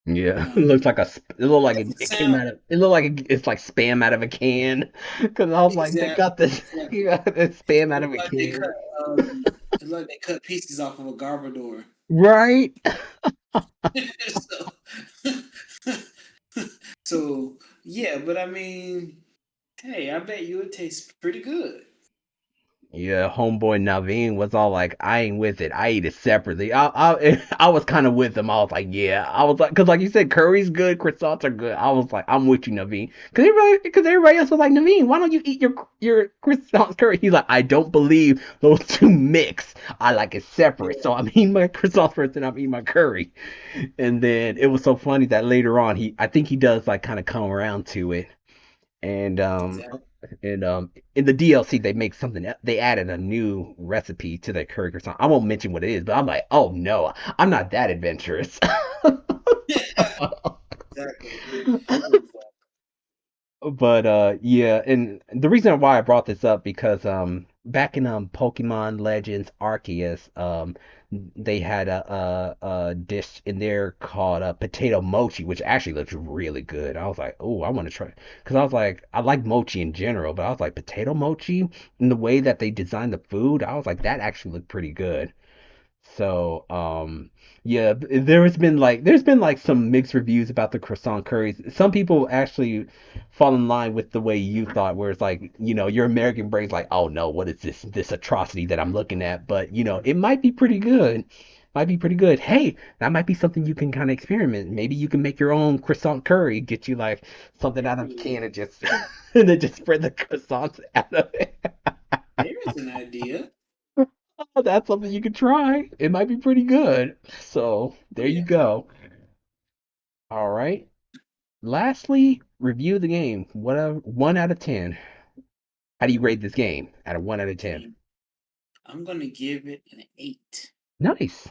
Yeah, it looks Um, like it looked like doesn't it came sound out of it looked like it's like spam out of a can. Because I was like, they got exactly, this, you exactly. got this spam out It of looked a like they can, cut. It looked like they cut pieces off of a Garbodor. right? so, so yeah, but I mean, hey, I bet you it tastes pretty good. Yeah, homeboy Naveen was all like, "I ain't with it. I eat it separately." I was kind of with him. I was like, "Yeah." I was like, because like you said, curry's good, croissants are good. I was like, "I'm with you, Naveen." Because everybody else was like, "Naveen, why don't you eat your croissants curry?" He's like, "I don't believe those two mix. I like it separate. Yeah, So I'm eating my croissants first, and I'm eating my curry." And then it was so funny that later on, I think he does like kind of come around to it and exactly. in the DLC they make something they added a new recipe to the curry croissant. I won't mention what it is, but I'm like, oh no, I'm not that adventurous. Exactly. Exactly. But yeah, and the reason why I brought this up because back in Pokemon Legends Arceus they had a dish in there called potato mochi, which actually looks really good. I was like, oh, I want to try because I was like, I like mochi in general, but I was like potato mochi in the way that they designed the food. I was like, that actually looked pretty good. So, yeah, there's been like some mixed reviews about the croissant curries. Some people actually fall in line with the way you thought, where it's like, your American brain's like, oh no, what is this atrocity that I'm looking at? But it might be pretty good. Might be pretty good. Hey, that might be something you can kind of experiment. Maybe you can make your own croissant curry. Get you like something out of a can and just and then just spread the croissants out of it. There's an idea. Oh, that's something you could try. It might be pretty good. So Oh there you yeah. go. All right. Lastly, review the game. What a 1 out of 10. How do you rate this game out of 1 out of 10? Game. I'm gonna give it an 8. Nice.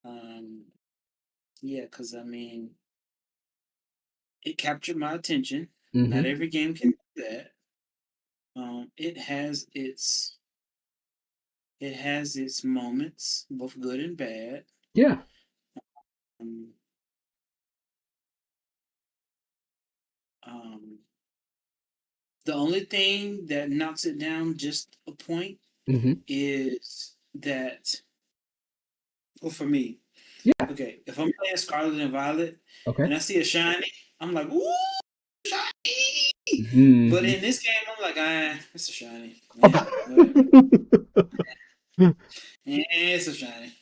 Um, yeah, because I mean, it captured my attention. Not Mm-hmm. every game can do that. It has its moments, both good and bad. Yeah. Um, um, the only thing that knocks it down just a point Mm-hmm. is that, well, for me, Yeah. okay, if I'm playing Scarlet and Violet Okay. and I see a shiny, I'm like, ooh, shiny. But Hmm. in this game, I'm like, ah, it's a shiny. Yeah, whatever. It's a shiny.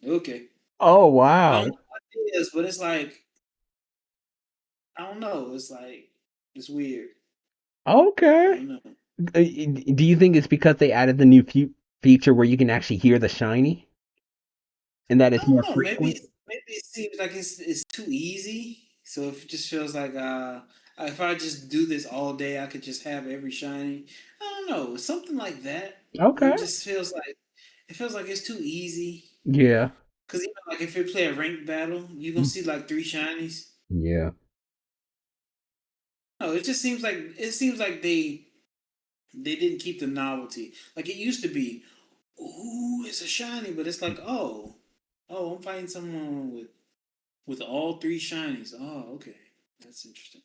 Okay. Oh I don't wow. know what it is, but it's like I don't know. It's like it's weird. I Okay. don't know. Do you think it's because they added the new feature where you can actually hear the shiny and that I it's don't more know. frequent? Maybe it seems like it's too easy. So if it just feels like if I just do this all day, I could just have every shiny. I don't know. Something like that. Okay. It just feels like it's too easy. Yeah. Cause even like if you play a ranked battle, you gonna see like three shinies. Yeah. No, it seems like they didn't keep the novelty. Like it used to be, ooh, it's a shiny, but it's like, oh, I'm fighting someone with all three shinies. Oh, okay, that's interesting.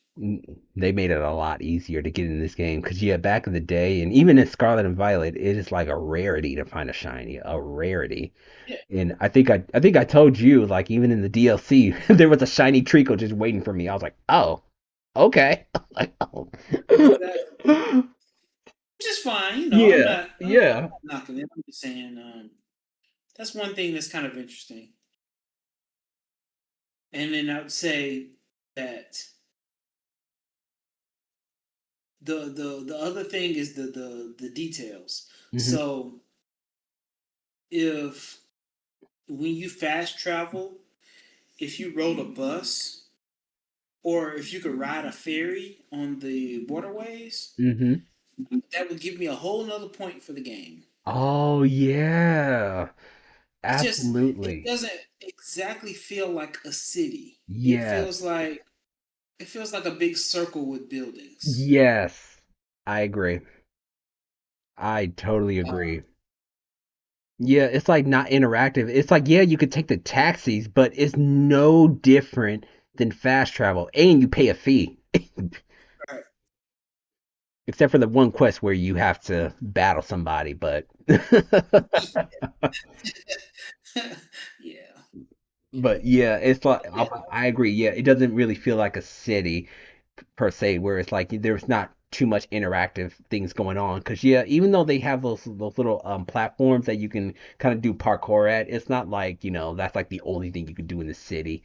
They made it a lot easier to get in this game because yeah, back in the day, and even in Scarlet and Violet, it is like a rarity to find a shiny, a rarity. Yeah, And I think I told you like even in the DLC there was a shiny treacle just waiting for me. I was like, oh, okay. Like, oh. exactly. Which is fine, you know. Yeah, I'm not yeah. knocking it. I'm just saying that's one thing that's kind of interesting. And then I would say that the other thing is the details. Hmm. So if when you fast travel, if you rode a bus or if you could ride a ferry on the waterways, Hmm. that would give me a whole nother point for the game. Oh yeah, It absolutely. doesn't exactly feel like a city. Yes, It feels like a big circle with buildings. yes. I agree. I totally Uh, agree. Yeah, it's like not interactive. It's like, yeah, you could take the taxis, but it's no different than fast travel, and you pay a fee. right. Except for the one quest where you have to battle somebody, but Yeah. but yeah, it's like Yeah. I agree. Yeah, it doesn't really feel like a city per se, where it's like there's not too much interactive things going on. Because yeah, even though they have those little platforms that you can kind of do parkour at, it's not like that's like the only thing you can do in the city.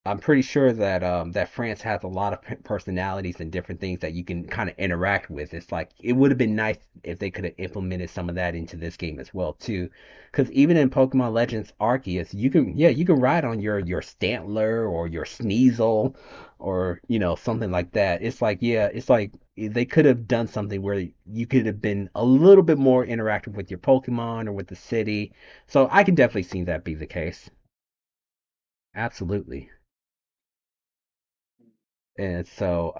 I'm pretty sure that that France has a lot of personalities and different things that you can kind of interact with. It's like it would have been nice if they could have implemented some of that into this game as well too. Because even in Pokemon Legends Arceus, you can ride on your Stantler or your Sneasel or something like that. It's like it's like they could have done something where you could have been a little bit more interactive with your Pokemon or with the city. So I can definitely see that be the case. Absolutely. And so,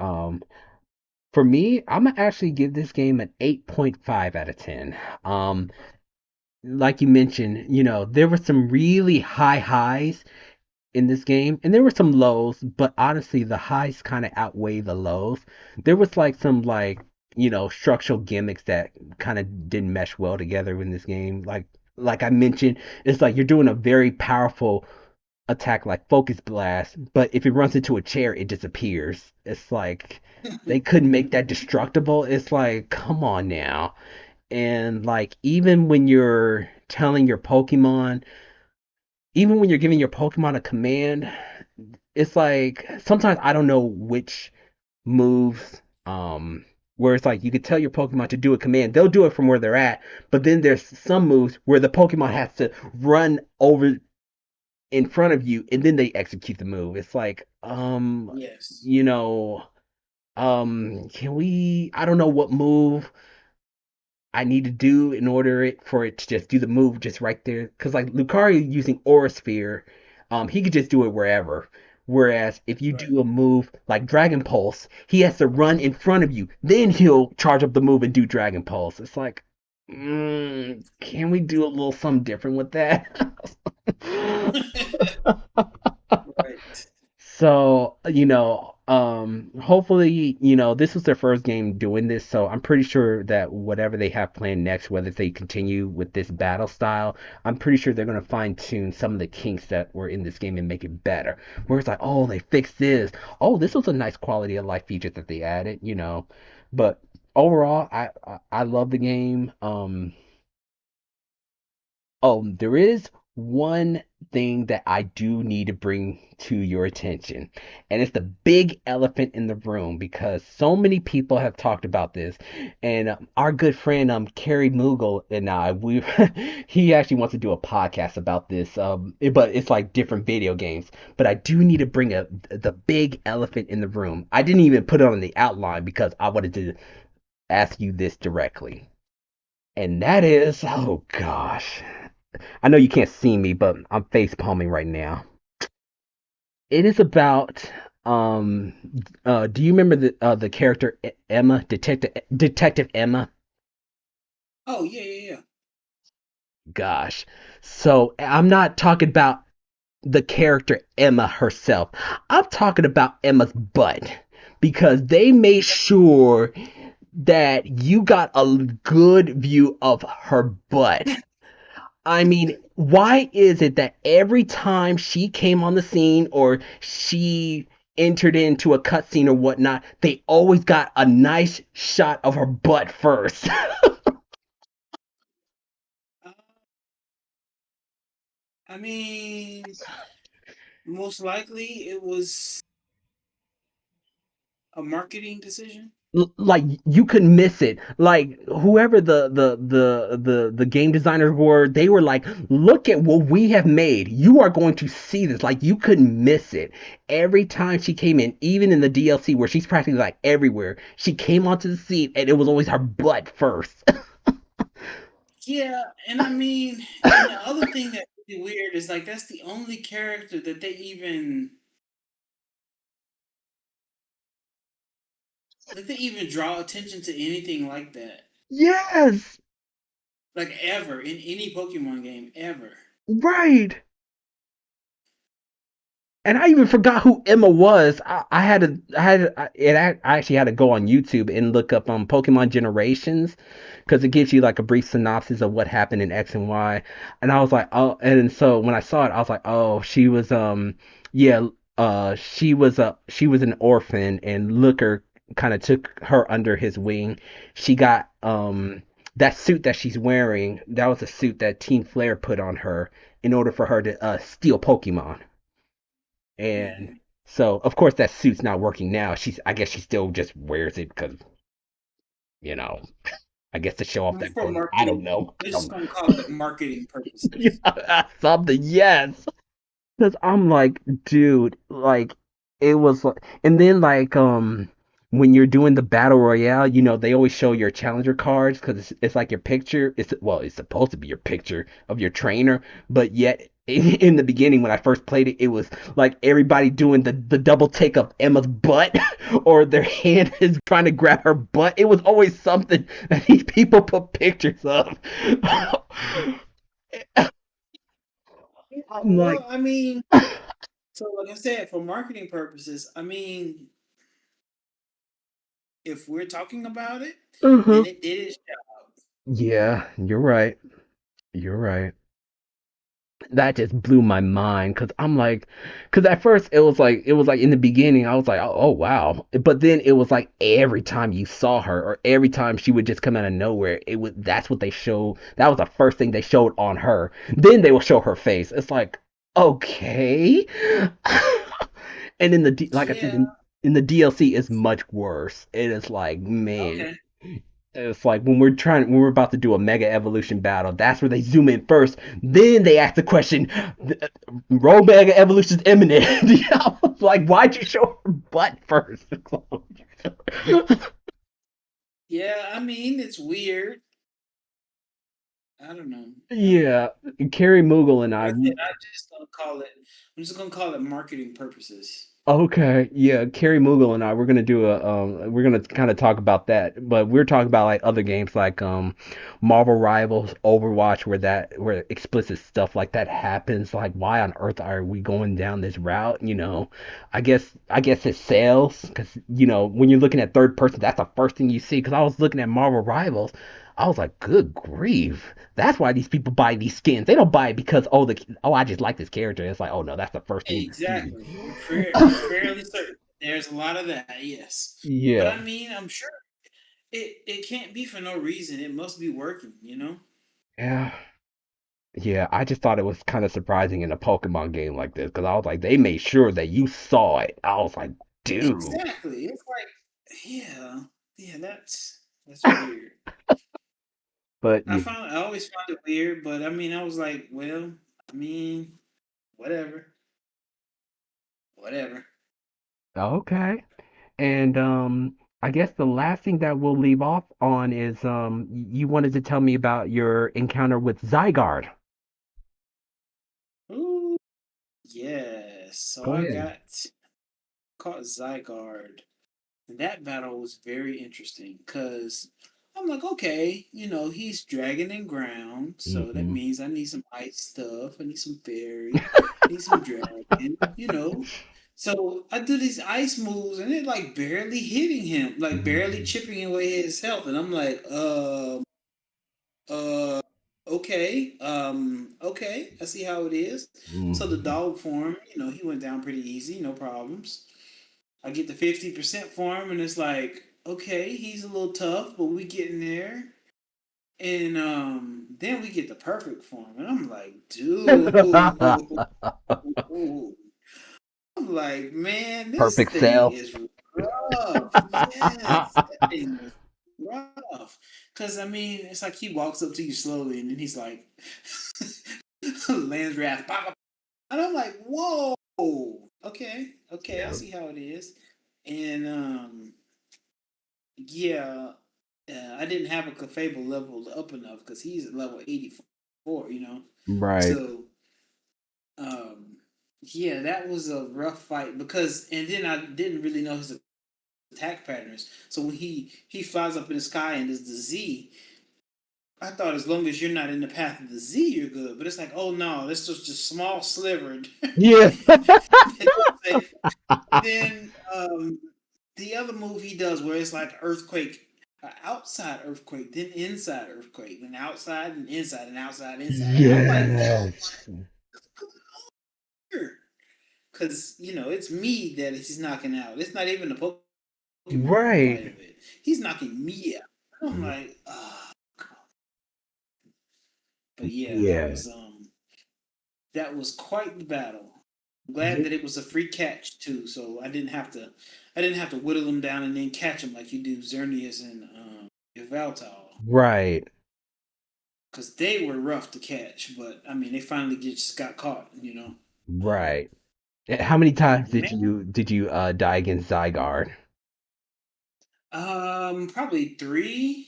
for me, I'm gonna actually give this game an 8.5 out of 10. Like you mentioned, there were some really high highs in this game, and there were some lows, but honestly, the highs kind of outweigh the lows. There was like some structural gimmicks that kind of didn't mesh well together in this game. Like I mentioned, it's like you're doing a very powerful attack like Focus Blast, but if it runs into a chair, it disappears. It's like they couldn't make that destructible. It's like, come on now. And like even when you're telling your Pokemon, even when you're giving your Pokemon a command, it's like sometimes I don't know which moves where it's like you could tell your Pokemon to do a command, they'll do it from where they're at, but then there's some moves where the Pokemon has to run over in front of you and then they execute the move. It's like, Yes. you know, can we I don't know what move I need to do in order for it to just do the move just right there. Cause like Lucario using Aura Sphere, he could just do it wherever. Whereas if you Right. do a move like Dragon Pulse, he has to run in front of you. Then he'll charge up the move and do Dragon Pulse. It's like, can we do a little something different with that? Right. So, Hopefully, this was their first game doing this, so I'm pretty sure that whatever they have planned next, whether they continue with this battle style, I'm pretty sure they're gonna fine tune some of the kinks that were in this game and make it better. Where it's like, oh, they fixed this. Oh, this was a nice quality of life feature that they added. But overall, I love the game. Oh, there is one thing that I do need to bring to your attention, and it's the big elephant in the room because so many people have talked about this, and our good friend Carrie Mughal and I, we he actually wants to do a podcast about this, but it's like different video games. But I do need to bring up the big elephant in the room. I didn't even put it on the outline because I wanted to ask you this directly, and that is, oh gosh. I know you can't see me, but I'm face palming right now. It is about do you remember the character Emma, Detective Emma? Oh yeah, yeah, yeah. Gosh. So I'm not talking about the character Emma herself. I'm talking about Emma's butt because they made sure that you got a good view of her butt. I mean, why is it that every time she came on the scene or she entered into a cutscene or whatnot, they always got a nice shot of her butt first? Uh, I mean, most likely it was a marketing decision. Like you could miss it. Like whoever the game designers were, they were like, "Look at what we have made. You are going to see this. Like you couldn't miss it." Every time she came in, even in the DLC where she's practically like everywhere, she came onto the scene and it was always her butt first. Yeah, and I mean, and the other thing that's really weird is like that's the only character that they even draw attention to anything like that. Yes, Like ever in any Pokemon game ever. right. And I even forgot who Emma was. I had to, I had, to, I actually had to go on YouTube and look up Pokemon Generations because it gives you like a brief synopsis of what happened in X and Y. And I was like, oh, and so when I saw it, I was like, oh, she was, yeah, she was an orphan, and Looker kind of took her under his wing. She got, that suit that she's wearing. That was a suit that Team Flare put on her in order for her to steal Pokemon. And Hmm. so, of course, that suit's not working now. I guess she still just wears it because, you know, I guess to show off that For girl. I don't marketing, know. I they're just don't gonna call it marketing purposes. know. Something, yes. Because I'm like, dude, like it was like, and then like when you're doing the battle royale, they always show your challenger cards because it's like your picture. It's supposed to be your picture of your trainer, but yet in the beginning when I first played it, it was like everybody doing the double take of Emma's butt or their hand is trying to grab her butt. It was always something that these people put pictures of. Yeah, I'm like, well, I mean, so like I said, for marketing purposes, I mean, if we're talking about it, uh-huh. then it did its job. Yeah, you're right. You're right. That just blew my mind because I'm like, because at first it was like in the beginning I was like, oh wow, but then it was like every time you saw her or every time she would just come out of nowhere, that's what they showed. That was the first thing they showed on her. Then they will show her face. It's like, okay, and like I said, Yeah. in the DLC is much worse. It is like, man, Okay. it's like when we're about to do a mega evolution battle, that's where they zoom in first. Then they ask the question, "Roll mega evolution is imminent." I was like, why'd you show her butt first? Yeah, I mean, it's weird. I don't know. I don't know. Yeah, Carrie Mughal and Like I. I said, I'm just gonna call it marketing purposes. Okay, yeah, Carrie Mughal and I we're gonna kind of talk about that, but we're talking about like other games like Marvel Rivals, Overwatch, where explicit stuff like that happens. Like, why on earth are we going down this route? I guess it sells because when you're looking at third person, that's the first thing you see. Because I was looking at Marvel Rivals, I was like, good grief, that's why these people buy these skins. They don't buy it because I just like this character. It's like, oh no, that's the first thing you see. Exactly. I'm fairly certain. There's a lot of that, yes. But Yeah. I mean, I'm sure it can't be for no reason. It must be working, you know? Yeah. Yeah, I just thought it was kind of surprising in a Pokemon game like this because I was like, they made sure that you saw it. I was like, dude. Exactly. It's like, yeah, yeah, that's weird. But yeah, I always found it weird, but I mean, I was like, well, I mean, whatever, whatever. okay. And I guess the last thing that we'll leave off on is you wanted to tell me about your encounter with Zygarde. Ooh, yes. So Go I ahead. got caught Zygarde. And that battle was very interesting because I'm like, okay, he's dragging in ground, so that Hmm. means I need some ice stuff, I need some fairy, I need some dragon. So I do these ice moves and it like barely hitting him, like barely Hmm. chipping away his health. And I'm like, uh, okay, I see how it is. So the Hmm. dog form, he went down pretty easy, no problems. I get the 50% for him, and it's like, okay, he's a little tough, but we getting there. And then we get the perfect form, and I'm like, dude. I'm like, man, this Perfect thing sell. is rough. Yes, that thing is rough. Cause I mean, it's like he walks up to you slowly, and then he's like, lands wrath, and I'm like, whoa, okay, I Yeah. see how it is. And yeah, I didn't have a Clefable leveled up enough because he's at level 84. Right. So, um, yeah, that was a rough fight because, and then I didn't really know his attack patterns. So when he flies up in the sky and there's the Z, I thought as long as you're not in the path of the Z, you're good. But it's like, oh no, this was just small slivered. Yeah. Then the other move he does where it's like earthquake, outside earthquake, then inside earthquake, then outside and inside and outside inside. And I'm like, yo, Yes. because it's me that he's knocking out. It's not even the Pokemon Right. fighting with. He's knocking me out. I'm like, ah. But yeah, Yeah. that was quite the battle. I'm glad that it was a free catch too, so I didn't have to whittle them down and then catch them like you do Xerneas and Yveltal, Right. because they were rough to catch. But I mean, they finally just got caught. Right. How many times did Man, you die against Zygarde? probably three.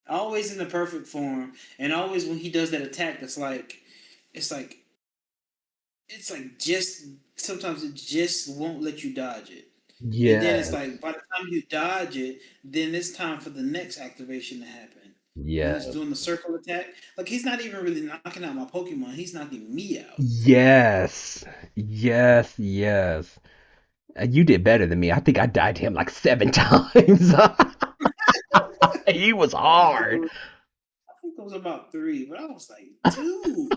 Always in the perfect form, and always when he does that attack, it's like it's like just sometimes it just won't let you dodge it. And then it's Yes. like by the time you dodge it, then it's time for the next activation to happen. When it's Yes. doing the circle attack, like he's not even really knocking out my Pokemon, he's knocking me out. Yes. Yes. Yes. You did better than me. I think I died to him like 7 times. He was Yeah, hard. I think it was about three, but I was like, dude,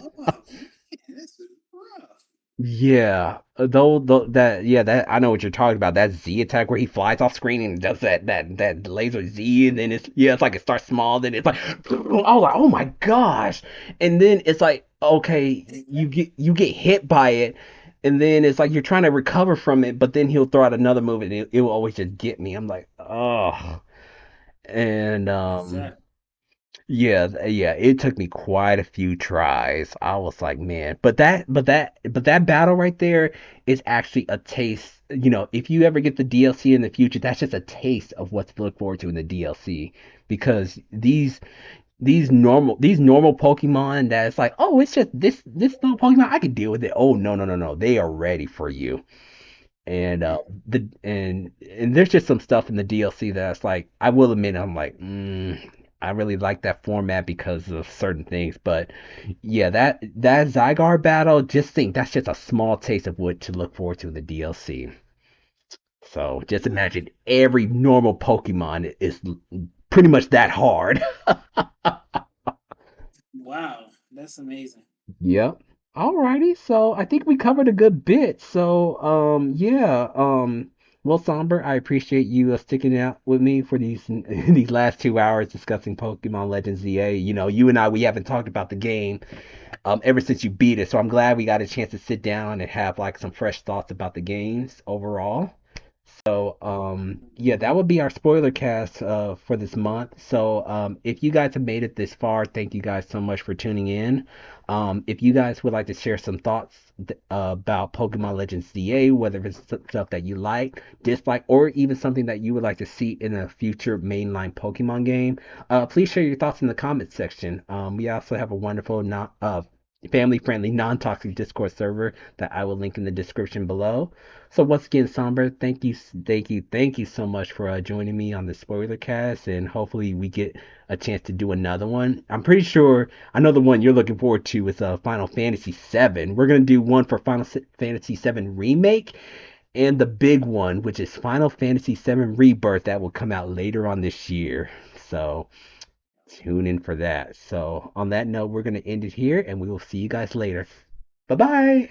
oh man, this is rough. Yeah, though that yeah that I know what you're talking about. That Z attack where he flies off screen and does that laser Z, and then it's like it starts small, then it's like I was like, oh my gosh, and then it's like okay, you get hit by it, and then it's like you're trying to recover from it, but then he'll throw out another move and it will always just get me. I'm like, oh, and Exactly. yeah, yeah, it took me quite a few tries. I was like, man, but that battle right there is actually a taste. If you ever get the DLC in the future, that's just a taste of what to look forward to in the DLC because these normal Pokemon that's like, oh, it's just this little Pokemon, I can deal with it. Oh no, no, no, no. They are ready for you. And there's just some stuff in the DLC that's like, I will admit, I'm like, I really like that format because of certain things. But yeah, that Zygarde battle, just think that's just a small taste of what to look forward to in the DLC. So just Wow. imagine every normal Pokemon is pretty much that hard. Wow, that's amazing. Yep. Alrighty. So I think we covered a good bit. So yeah. Well, Somber, I appreciate you sticking out with me for these these last 2 hours discussing Pokemon Legends ZA. You know, you and I, we haven't talked about the game ever since you beat it. So I'm glad we got a chance to sit down and have like some fresh thoughts about the games overall. So, yeah, that would be our spoiler cast for this month. So, if you guys have made it this far, thank you guys so much for tuning in. If you guys would like to share some thoughts about Pokemon Legends CA, whether it's stuff that you like, dislike, or even something that you would like to see in a future mainline Pokemon game, please share your thoughts in the comments section. We also have a wonderful, not family-friendly, non-toxic Discord server that I will link in the description below. So once again, Somber, thank you so much for joining me on the spoiler cast, and hopefully we get a chance to do another one. I'm pretty sure I know the one you're looking forward to is Final Fantasy VII. We're gonna do one for Fantasy VII Remake, and the big one, which is Final Fantasy VII Rebirth, that will come out later on this year. So tune in for that. So on that note, we're gonna end it here, and we will see you guys later. Bye bye.